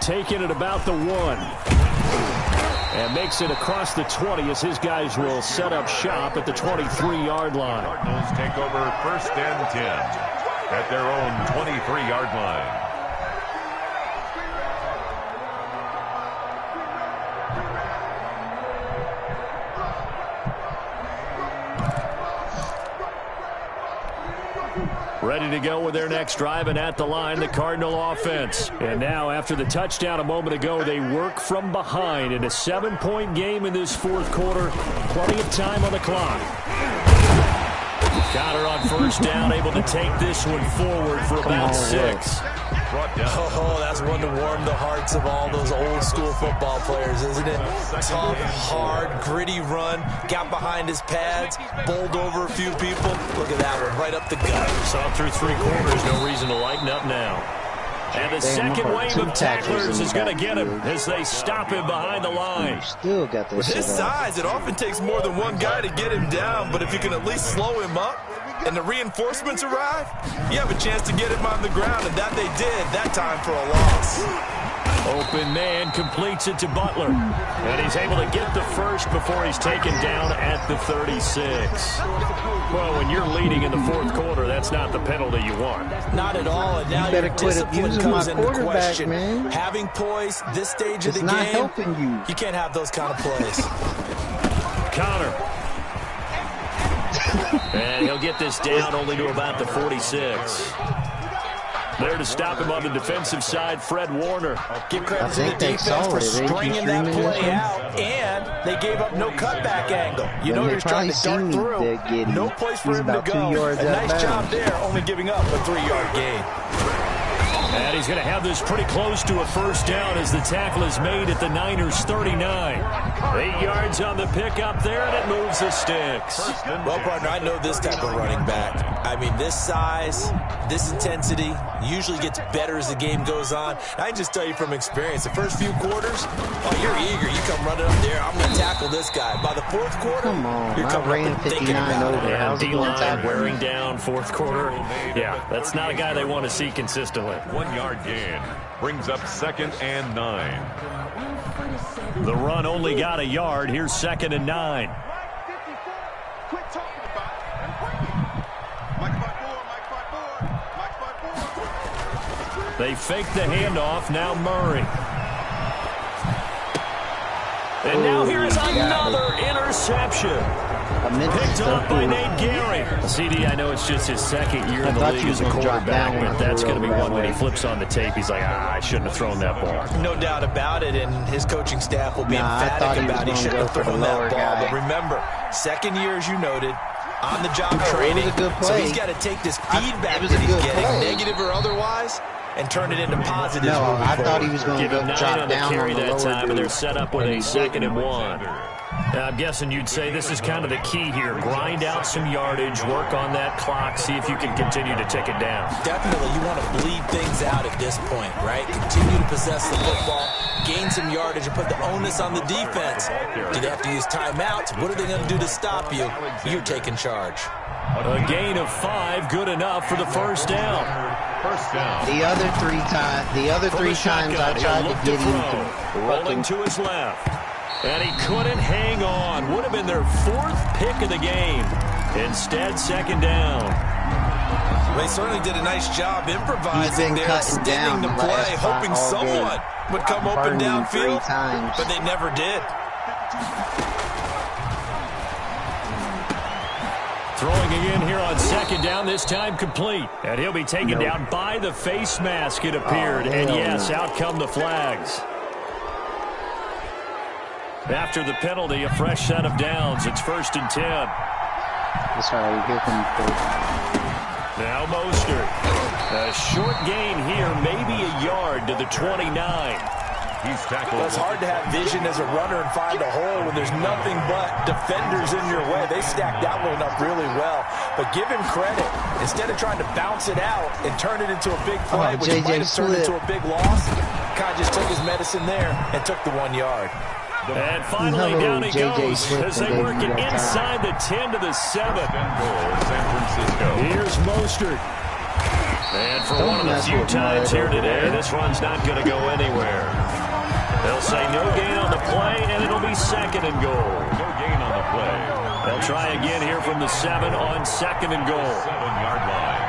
Taking it about the 1. And makes it across the 20 as his guys will set up shop at the 23-yard line. Cardinals take over 1st and 10 at their own 23-yard line. Ready to go with their next drive, and at the line, the Cardinal offense. And now, after the touchdown a moment ago, they work from behind in a 7-point game in this fourth quarter. Plenty of time on the clock. Conner on first down, able to take this one forward for about 6. Oh, that's one to warm the hearts of all those old school football players, isn't it? Tough, hard, gritty run, got behind his pads, bowled over a few people. Look at that one, right up the gut. Saw through 3 quarters, no reason to lighten up now. And the second wave of tacklers is going to get him as they stop him behind the line. Still got this. With his size, it often takes more than one guy to get him down, but if you can at least slow him up and the reinforcements arrive, you have a chance to get him on the ground, and that they did that time for a loss. Open man completes it to Butler. And he's able to get the first before he's taken down at the 36. Well, when you're leading in the fourth quarter, that's not the penalty you want. Not at all, and now your discipline comes into question. Man. Having poise this stage of the game, helping you. You can't have those kind of plays. Conner. And he'll get this down only to about the 46. There to stop him on the defensive side, Fred Warner. Give credit to the defense for stringing that play out, and they gave up no cutback angle. You know he's trying to dart through. No place for him to go. A nice job there, only giving up a 3-yard gain. And he's going to have this pretty close to a first down as the tackle is made at the Niners' 39. 8 yards on the pickup there, and it moves the sticks. Well, partner, I know this type of running back. I mean, this size, this intensity usually gets better as the game goes on. I can just tell you from experience, the first few quarters, you're eager. You come running up there, I'm going to tackle this guy. By the fourth quarter, you're coming up and thinking about it. And D-line wearing down fourth quarter. Yeah, that's not a guy they want to see consistently. 1-yard gain brings up 2nd and 9. The run only got a yard. Here's 2nd and 9. They fake the handoff. Now Murray. And now here's another interception. Picked up by Nate Gary. CD, I know it's just his 2nd year in the league as a quarterback, but that's going to be one when he flips on the tape. He's like, I shouldn't have thrown that ball. No doubt about it, and his coaching staff will be emphatic about he shouldn't have thrown that ball. But remember, 2nd year, as you noted, on-the-job training. So he's got to take this feedback that he's getting, negative or otherwise, and turn it into positive. No, I thought he was going to drop down on the that time, and they're set up with a 2nd and 1. I'm guessing you'd say this is kind of the key here. Grind out some yardage, work on that clock, see if you can continue to tick it down. Definitely, you want to bleed things out at this point, right? Continue to possess the football, gain some yardage, and put the onus on the defense. Do they have to use timeouts? What are they going to do to stop you? You're taking charge. A gain of 5, good enough for the first down. The other three times I tried to get him to rolling to his left. And he couldn't hang on. Would have been their 4th pick of the game. Instead, 2nd down. They certainly did a nice job improvising there, extending the play, hoping someone would come open downfield, but they never did. Throwing again here on 2nd down, this time complete. And he'll be taken down by the face mask, it appeared. And yes, out come the flags. After the penalty, a fresh set of downs. It's 1st and 10. That's right, here comes now Mostert. A short gain here, maybe a yard to the 29. He's tackled. Well, it's hard to have vision as a runner and find a hole when there's nothing but defenders in your way. They stacked that one up really well. But give him credit. Instead of trying to bounce it out and turn it into a big play, which might have turned into a big loss, kind of just took his medicine there and took the 1 yard. And finally down he goes as they work it inside the 10 to the 7. San Francisco. Here's Mostert. And for one of the few times here today, this run's not going to go anywhere. They'll say no gain on the play, and it'll be 2nd and goal. No gain on the play. They'll try again here from the 7 on 2nd and goal. 7-yard line.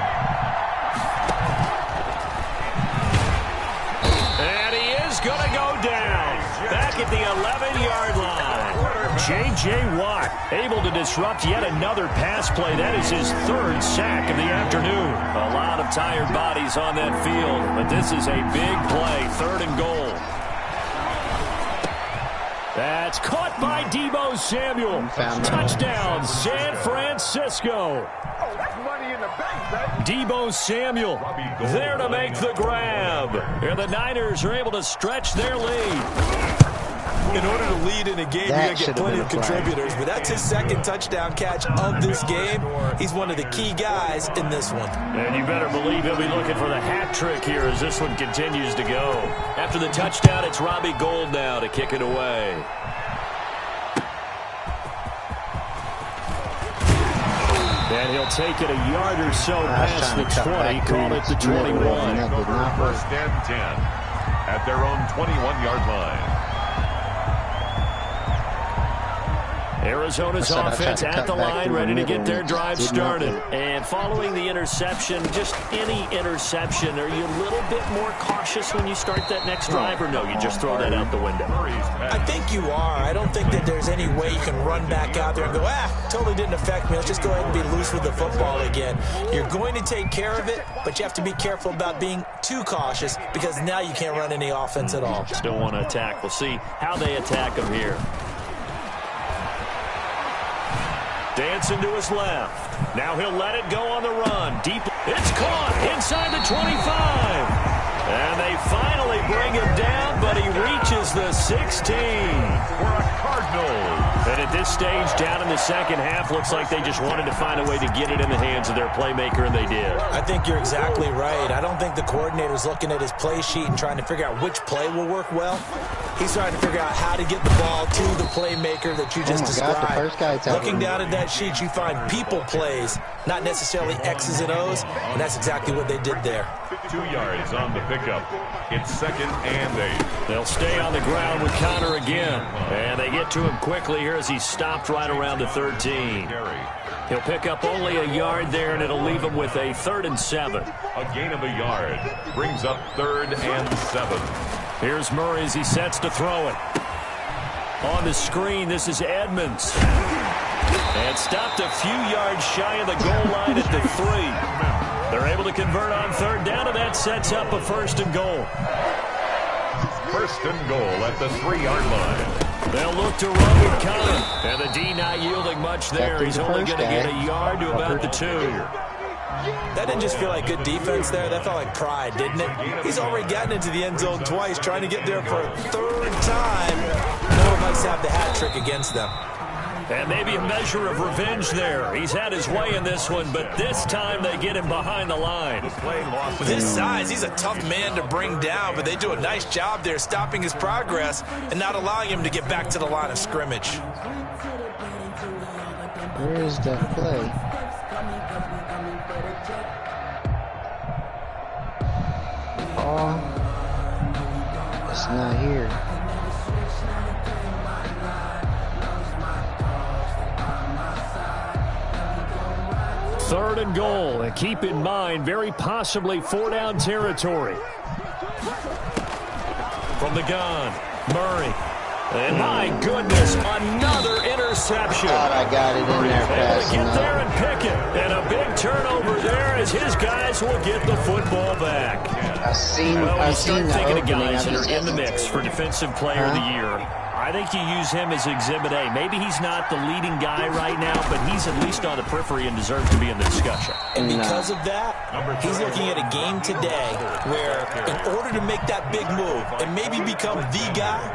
And he is going to go down. Back at the 11-yard line. J.J. Watt able to disrupt yet another pass play. That is his third sack of the afternoon. A lot of tired bodies on that field, but this is a big play, 3rd and goal. That's caught by Deebo Samuel. Touchdown, San Francisco. Deebo Samuel there to make the grab. And the Niners are able to stretch their lead. In order to lead in a game, you got to get plenty of contributors, but that's his 2nd touchdown catch of this game. He's one of the key guys in this one. And you better believe he'll be looking for the hat trick here as this one continues to go. After the touchdown, it's Robbie Gould now to kick it away. And he'll take it a yard or so past the 20, call it the 21. First and 10 at their own 21-yard line. Arizona's offense at the line, ready to get their drive started. And following the interception, just any interception, are you a little bit more cautious when you start that next drive, or no, you just throw that out the window? I think you are. I don't think that there's any way you can run back out there and go, totally didn't affect me. Let's just go ahead and be loose with the football again. You're going to take care of it, but you have to be careful about being too cautious because now you can't run any offense at all. Still want to attack. We'll see how they attack him here. Dancing to his left. Now he'll let it go on the run. Deep. It's caught inside the 25. And they finally bring him down, but he reaches the 16. For a Cardinal. And at this stage, down in the second half, looks like they just wanted to find a way to get it in the hands of their playmaker, and they did. I think you're exactly right. I don't think the coordinator's looking at his play sheet and trying to figure out which play will work well. He's trying to figure out how to get the ball to the playmaker that you just described. Looking down at that sheet, you find people plays, not necessarily X's and O's, and that's exactly what they did there. 2 yards on the pickup. It's 2nd and 8. They'll stay on the ground with Connor again. And they get to him quickly here as he stopped right around the 13. He'll pick up only a yard there, and it'll leave him with a 3rd and 7. A gain of a yard brings up 3rd and 7. Here's Murray as he sets to throw it. On the screen, this is Edmonds. And stopped a few yards shy of the goal line at the 3. They're able to convert on 3rd down, and that sets up a 1st and goal. 1st and goal at the 3-yard line. They'll look to run with Connor. And the D not yielding much there. He's only going to get a yard to about the 2. That didn't just feel like good defense there. That felt like pride, didn't it? He's already gotten into the end zone twice, trying to get there for a 3rd time. No one likes to have the hat trick against them. And maybe a measure of revenge there. He's had his way in this one, but this time they get him behind the line. With his size, he's a tough man to bring down, but they do a nice job there stopping his progress and not allowing him to get back to the line of scrimmage. Where is that play? Oh, it's not here. Third and goal, and keep in mind, very possibly 4-down territory. From the gun, Murray. And my goodness, another interception. God, I got it in there fast enough. Get there and pick it. And a big turnover there as his guys will get the football back. I seen thinking of guys that are in the mix for Defensive Player of the Year. I think you use him as Exhibit A. Maybe he's not the leading guy right now, but he's at least on the periphery and deserves to be in the discussion. And because of that, he's looking at a game today where in order to make that big move and maybe become the guy,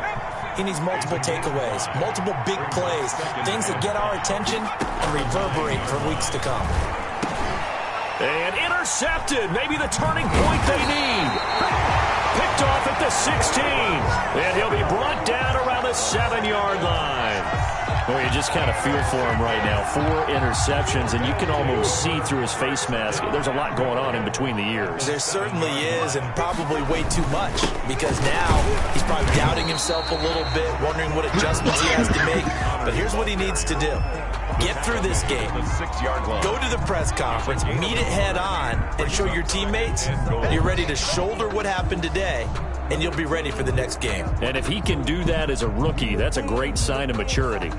he needs multiple takeaways, multiple big plays, things that get our attention and reverberate for weeks to come. And intercepted, maybe the turning point they need. Picked off at the 16, and he'll be brought down around the 7-yard line. Well, you just kind of feel for him right now. 4 interceptions, and you can almost see through his face mask. There's a lot going on in between the ears. There certainly is, and probably way too much, because now he's probably doubting himself a little bit, wondering what adjustments he has to make. But here's what he needs to do. Get through this game, go to the press conference, meet it head on, and show your teammates you're ready to shoulder what happened today, and you'll be ready for the next game. And if he can do that as a rookie, that's a great sign of maturity.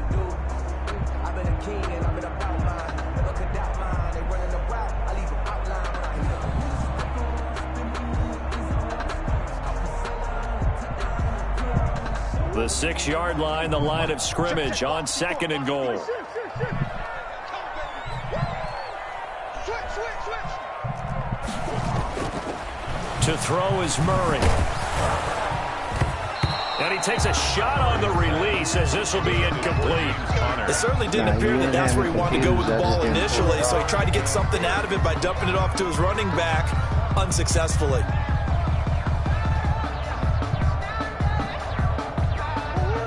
the 6-yard line, the line of scrimmage on 2nd and goal. To throw is Murray. And he takes a shot on the release as this will be incomplete. It certainly didn't appear that that's where he wanted to go with the ball initially, so he tried to get something out of it by dumping it off to his running back unsuccessfully.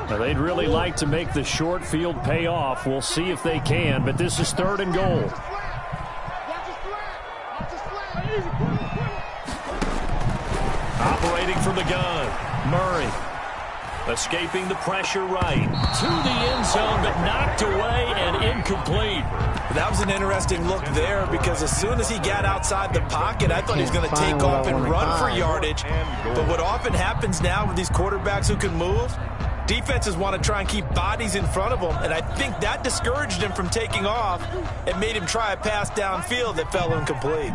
Now, they'd really like to make the short field pay off. We'll see if they can, but this is 3rd and goal. Operating from the gun, Murray. Escaping the pressure right. To the end zone, but knocked away and incomplete. That was an interesting look there because as soon as he got outside the pocket, I thought he was going to take off and run for yardage. But what often happens now with these quarterbacks who can move, defenses want to try and keep bodies in front of them, and I think that discouraged him from taking off and made him try a pass downfield that fell incomplete.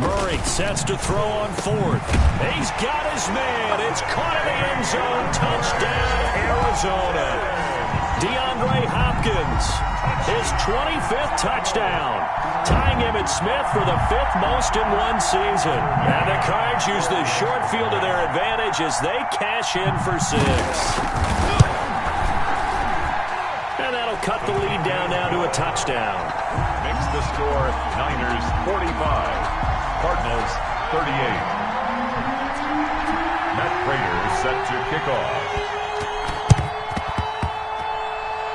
Murray sets to throw on 4th. He's got his man. It's caught in the end zone. Touchdown, Arizona. DeAndre Hopkins, his 25th touchdown, tying Emmitt Smith for the 5th most in one season. And the Cards use the short field to their advantage as they cash in for 6. And that'll cut the lead down now to a touchdown. Makes the score Niners 45. Cardinals 38. Matt Prater set to kick off.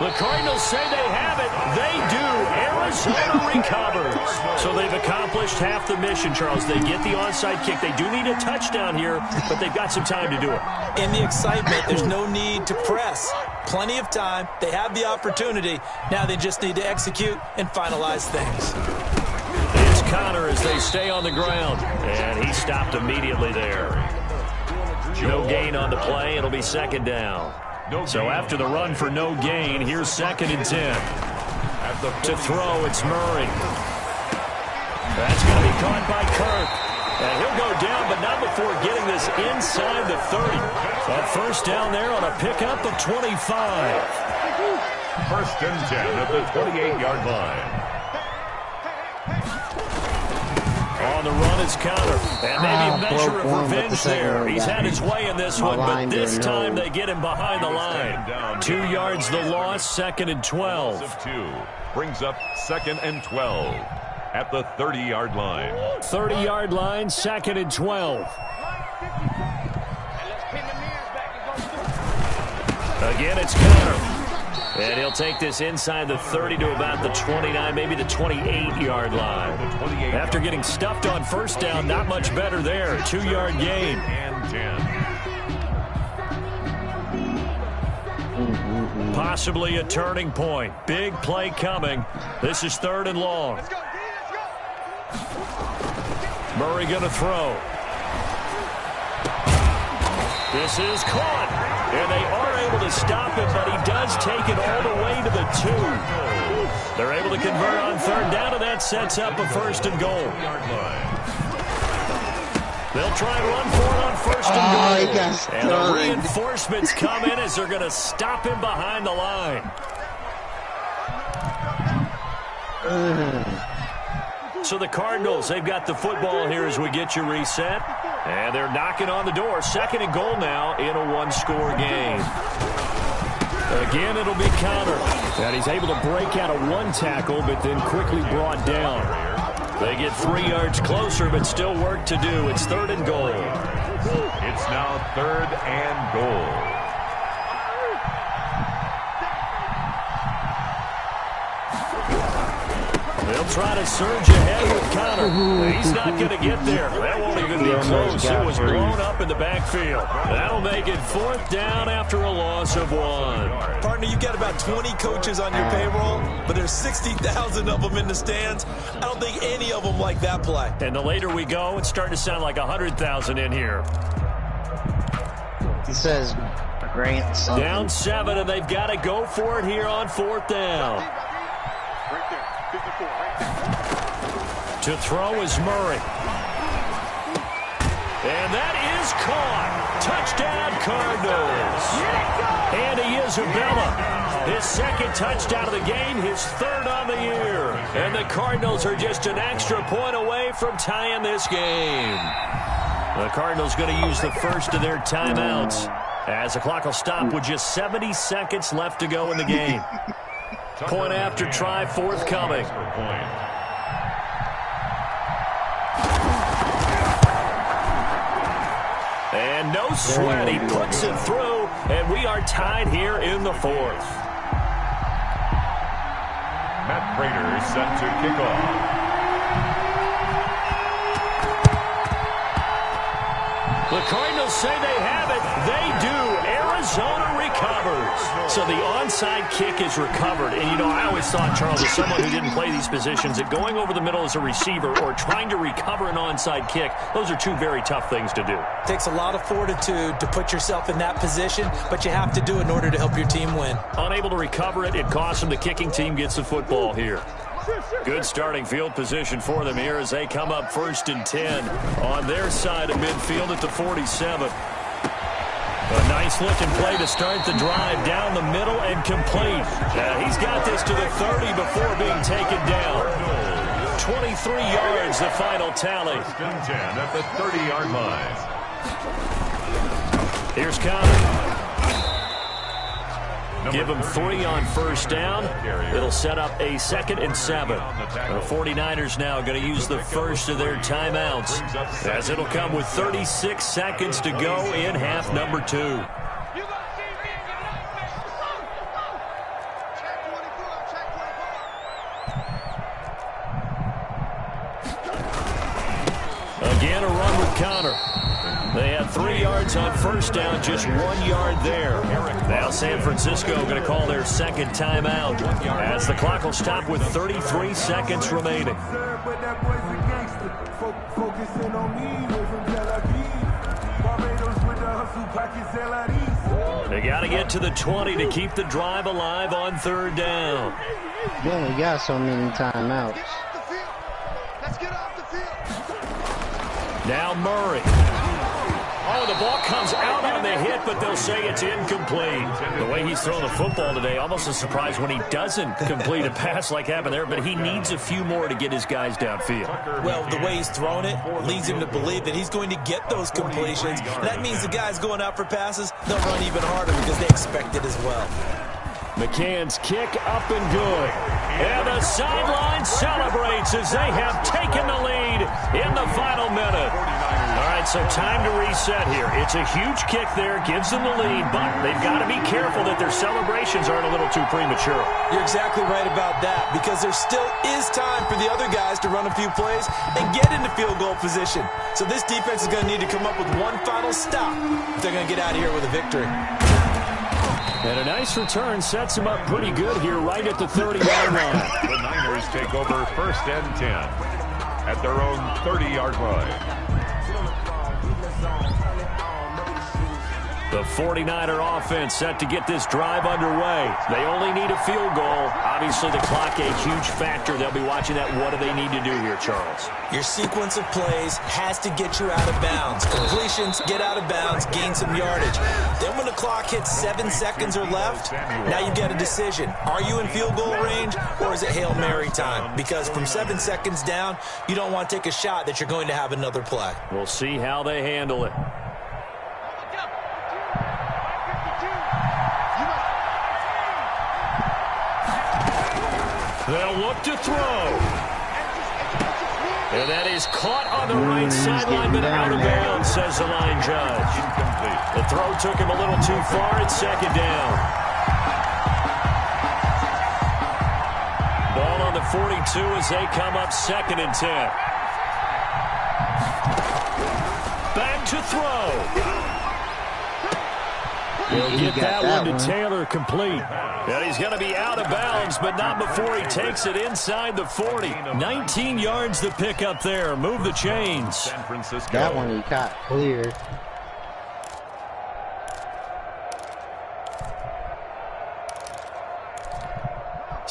The Cardinals say they have it. They do. Arizona recovers. So they've accomplished half the mission, Charles. They get the onside kick. They do need a touchdown here, but they've got some time to do it. In the excitement, there's no need to press. Plenty of time. They have the opportunity. Now they just need to execute and finalize things. It's Connor as they stay on the ground. And he stopped immediately there. No gain on the play. It'll be 2nd down. So after the run for no gain, here's 2nd and 10. To throw, it's Murray. That's going to be caught by Kirk. And he'll go down, but not before getting this inside the 30. A first down there on a pickup of 25. 1st and 10 at the 28-yard line. On the run is Connor. And maybe a measure of revenge there. He's had his way in this one, but this time they get him behind the line. 2 yards the loss, 2nd and 12. 2 brings up 2nd and 12 at the 30-yard line. 30-yard line, 2nd and 12. Again, it's Connor. And he'll take this inside the 30 to about the 29, maybe the 28-yard line. After getting stuffed on first down, not much better there. 2-yard gain. And 10. Possibly a turning point. Big play coming. This is 3rd and long. Murray going to throw. This is caught. And they are able to stop him, but he does take it all the way to the 2. They're able to convert on 3rd down, and that sets up a 1st and goal. They'll try and run for it on 1st and goal. And the reinforcements come in as they're going to stop him behind the line. So the Cardinals, they've got the football here as we get you reset. And they're knocking on the door. 2nd and goal now in a one-score game. Again, it'll be Connor. And he's able to break out of one tackle, but then quickly brought down. They get 3 yards closer, but still work to do. It's 3rd and goal. It's now 3rd and goal. They'll try to surge ahead with Connor. He's not going to get there. That won't even be close. It was blown up in the backfield. That'll make it 4th down after a loss of 1. Partner, you've got about 20 coaches on your payroll, but there's 60,000 of them in the stands. I don't think any of them like that play. And the later we go, it's starting to sound like 100,000 in here. He says, Grant something. Down 7, and they've got to go for it here on 4th down. To throw is Murray. And that is caught. Touchdown, Cardinals. And he is Isabella. His second touchdown of the game, his 3rd on the year. And the Cardinals are just an extra point away from tying this game. The Cardinals going to use the first of their timeouts as the clock will stop with just 70 seconds left to go in the game. Point after try forthcoming. And no sweat, he puts it through, and we are tied here in the 4th. Matt Prater set to kick off. The Cardinals say they have it. They do. Arizona recovers. So the onside kick is recovered. And, you know, I always thought, Charles, as someone who didn't play these positions, that going over the middle as a receiver or trying to recover an onside kick, those are two very tough things to do. It takes a lot of fortitude to put yourself in that position, but you have to do it in order to help your team win. Unable to recover it, it costs them. The kicking team gets the football here. Good starting field position for them here as they come up 1st and 10 on their side of midfield at the 47. A nice-looking play to start the drive down the middle and complete. He's got this to the 30 before being taken down. 23 yards, the final tally. 1st and 10 at the 30-yard line. Here's Connor. Give them 3 on 1st down. It'll set up a 2nd and 7. The 49ers now going to use the first of their timeouts as it'll come with 36 seconds to go in half number 2. Again, a run with Connor. They had 3 yards on 1st down, just 1 yard there. Now San Francisco going to call their 2nd timeout as the clock will stop with 33 seconds remaining. They got to get to the 20 to keep the drive alive on 3rd down. You only got so many timeouts. Now Murray. Oh, the ball comes out on the hit, but they'll say it's incomplete. The way he's throwing the football today, almost a surprise when he doesn't complete a pass like happened there, but he needs a few more to get his guys downfield. Well, the way he's thrown it leads him to believe that he's going to get those completions. And that means the guys going out for passes, they'll run even harder because they expect it as well. McCann's kick up and good. And the sideline celebrates as they have taken the lead in the final minute. All right, so time to reset here. It's a huge kick there, gives them the lead, but they've got to be careful that their celebrations aren't a little too premature. You're exactly right about that, because there still is time for the other guys to run a few plays and get into field goal position. So this defense is going to need to come up with one final stop if they're going to get out of here with a victory. And a nice return sets them up pretty good here right at the 30-yard line. The Niners take over 1st and 10 at their own 30-yard line. The 49er offense set to get this drive underway. They only need a field goal. Obviously, the clock a huge factor. They'll be watching that. What do they need to do here, Charles? Your sequence of plays has to get you out of bounds. Completions, get out of bounds, gain some yardage. Then when the clock hits 7 seconds or left, now you get a decision. Are you in field goal range, or is it Hail Mary time? Because from 7 seconds down, you don't want to take a shot that you're going to have another play. We'll see how they handle it. They'll look to throw. And that is caught on the right sideline, but out of bounds, says the line judge. The throw took him a little too far. It's 2nd down. Ball on the 42 as they come up 2nd and 10. Back to throw. He'll get that one to Taylor complete. And he's going to be out of bounds, but not before he takes it inside the 40. 19 yards to pick up there. Move the chains. San Francisco. That one he caught clear.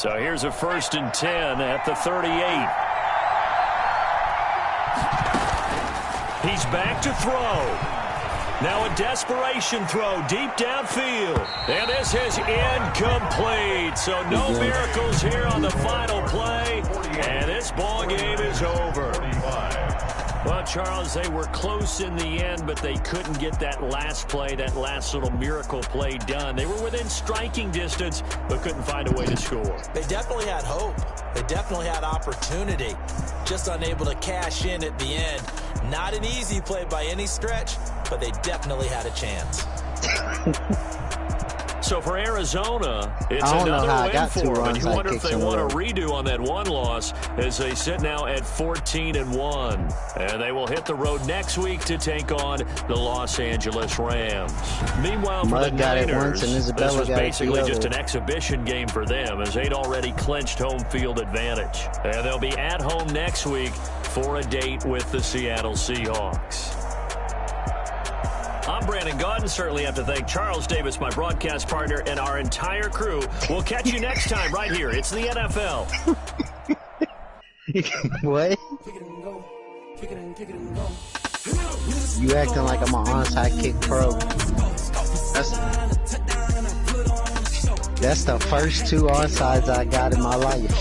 So here's a 1st and 10 at the 38. He's back to throw. Now a desperation throw deep downfield. And this is incomplete. So no miracles here on the final play. And this ball game is over. Well, Charles, they were close in the end, but they couldn't get that last play, that last little miracle play done. They were within striking distance, but couldn't find a way to score. They definitely had hope. They definitely had opportunity. Just unable to cash in at the end. Not an easy play by any stretch, but they definitely had a chance. So for Arizona, it's another win for them. And you wonder if they want a redo on that one loss as they sit now at 14-1. And they will hit the road next week to take on the Los Angeles Rams. Meanwhile, for the Niners, this was basically just an exhibition game for them as they'd already clinched home field advantage. And they'll be at home next week for a date with the Seattle Seahawks. I'm Brandon Gaudin. Certainly have to thank Charles Davis, my broadcast partner, and our entire crew. We'll catch you next time right here. It's the NFL. What? You acting like I'm an onside kick pro. That's the first 2 onsides I got in my life.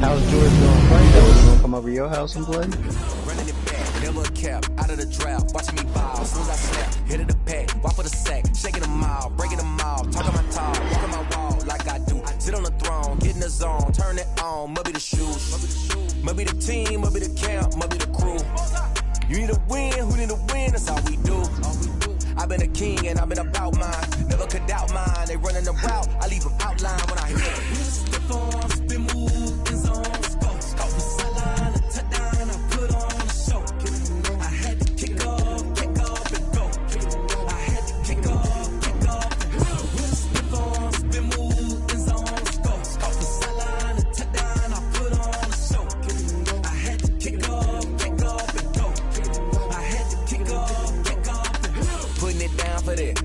How's George doing? Frank, gonna come over your house and play? Running it back, never a cap, out of the drought, watching me ball, as soon as I snap, hit of the pack, walk for the sack, shaking them all, breaking them all, talking my talk, walking my wall like I do, sit on the throne, get in the zone, turn it on, must be the shoes, must be the team, must be the camp, must be the crew. You need a win, who need a win, that's all we do. I've been a king and I've been about mine, never could doubt mine, they running the route, I leave them outline when I hit it.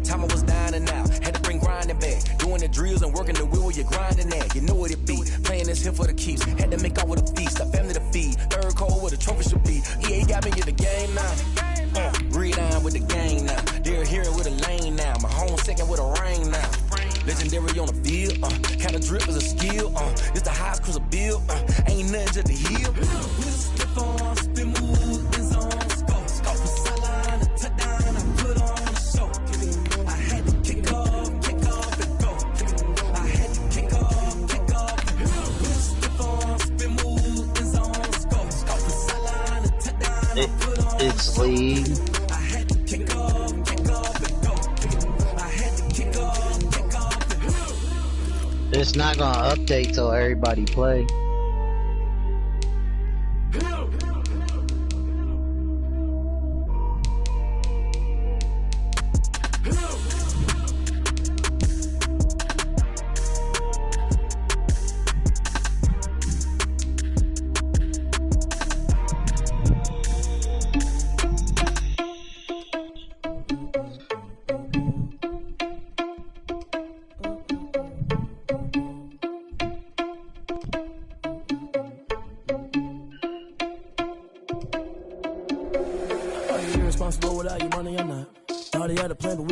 Time I was dying and out, had to bring grinding back. Doing the drills and working the wheel, you're grinding at. You know what it be, playing this here for the keeps. Had to make out with a feast, a family to feed. Third cold where the trophy should be. EA got me in the game now. Read on with the game now. They're here with a lane now. My home second with a rain now. Legendary on the field, kind of drip is a skill. It's the highest cruiser bill, ain't nothing to the hill. It's league. It's not gonna update till everybody play.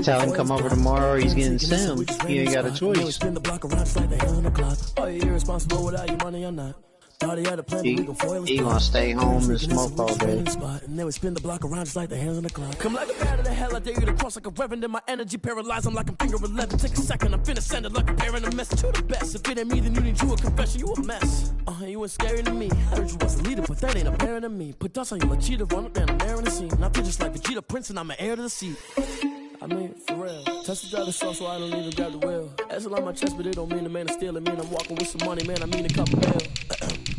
Tell him come over tomorrow or he's getting sim. He ain't got a choice. He gonna stay home and smoke all day. And they would spin the block around just like the hands on the clock. Come like a bat of the hell, I dare you to cross like a reverend. In my energy paralyzed, I'm like I'm finger 11. Take a second, I'm finna send it like a parent a message to the best. If it ain't me, then you need you a confession, you a mess. You ain't scary to me. I heard you was a leader, but that ain't apparent to me. Put dust on you, a cheetah, run up down the air in the scene. I feel just like Vegeta Prince and I'm an heir to the seat. I mean, for real. Tesla drive the sauce, so I don't even grab the wheel. S on my chest, but it don't mean the man is stealing. Mean I'm walking with some money, man. I mean a couple mil.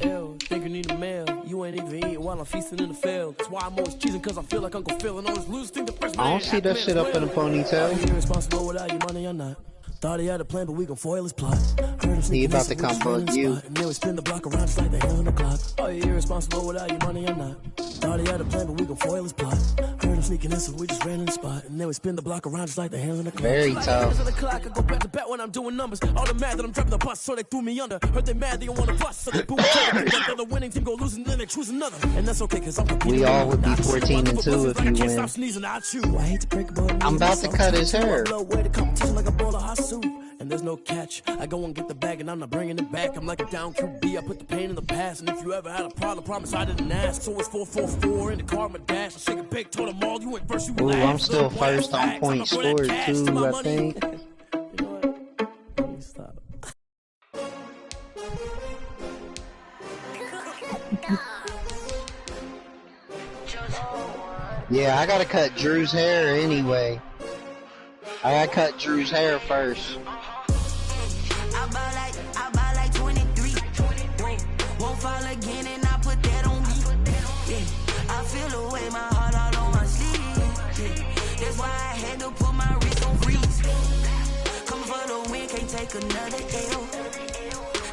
Ew, think you need a meal. You ain't even eating while I'm feasting in the field. That's why I'm always cheesing, cause I feel like Uncle Phil. And always lose, think the first man. I don't see that shit up in a ponytail. Are you responsible without your money or not? Thought he had a plan, but we gon' foil his plot. He about to come bug you. And then we spin the block around just like the hell in the clock. Are you irresponsible without your money or not? Thought he had a plan, but we gon' foil his plot. Heard him sneaking in, so we just ran in the spot. And then we spin the block around just like the hell in the clock. Very tough. I go back to bet when I'm doing numbers. All the mad that I'm driving the bus, so they threw me under. Heard they mad, they don't wanna bust, so they boo each other. The winning team go losing, then they choose another. And that's okay, cause I'm we all would be 14-2 if you win. I'm about to cut his hair. And there's no catch. I go and get the bag and I'm not bringing it back. I'm like a down QB, I put the pain in the past. And if you ever had a problem, promise I didn't ask. So it's 4-4-4 in the car, my dash. I shake a big, told them all, you went first, you Ooh, last. I'm still first on points scored too, I think. You know what? Let me stop. Yeah, I gotta cut Drew's hair anyway. I gotta cut Drew's hair first. I buy like 23. Won't fall again and I put that on me. Yeah, I feel the way my heart all on my sleeve. Yeah, that's why I had to put my wrist on freeze. Coming for the win, can't take another L.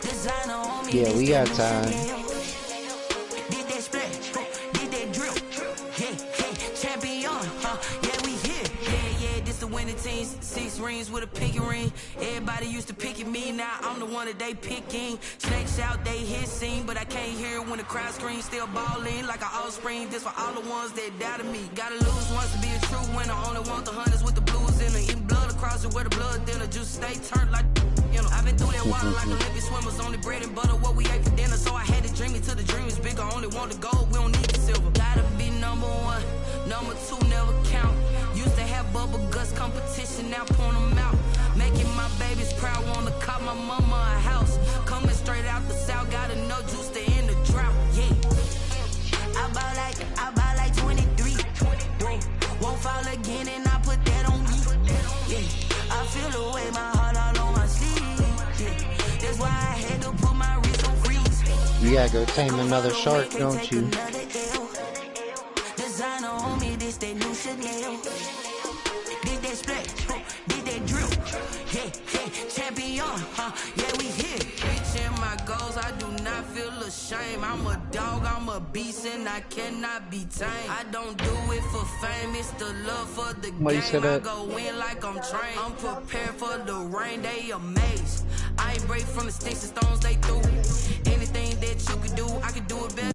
Designer on me. Yeah, we got time. Did that splash, did that drill. Yeah, champion, yeah, we here. Yeah, this the winning team. 6 rings with a pinky ring. Everybody used to pick at me, now I'm the one that they picking. Snakes out, they hissing, but I can't hear when the crowd screams. Still balling like an offspring. This for all the ones that doubted me. Gotta lose once to be a true winner. Only want the hunters with the blues in it. Eating blood across it where the blood thinner. Just stay turned like, you know. I've been through that water like Olympic swimmers. Only bread and butter, what we ate for dinner. So I had to dream it till the dream is bigger. Only want the gold, we don't need the silver. Gotta be number 1, number 2 never count. Used to have bubble guts competition, now point them out. Making my babies proud, wanna cop my mama a house. Coming straight out the south, gotta know juice to end the drought. Yeah, I buy like 23. Won't fall again and I put that on me. Yeah, I feel the way my heart all on my sleeve. Yeah, that's why I had to put my wrist on freeze. You gotta go tame another shark, don't you? Designer on me, this that new Chanel. Did that splash, did that drill. Yeah, champion, yeah, we here. Reaching my goals, I do not feel ashamed. I'm a dog, I'm a beast, and I cannot be tamed. I don't do it for fame, it's the love for the game. I go in like I'm trained. I'm prepared for the rain, they amazed. I ain't break from the sticks and stones they threw. Anything that you could do, I could do it better.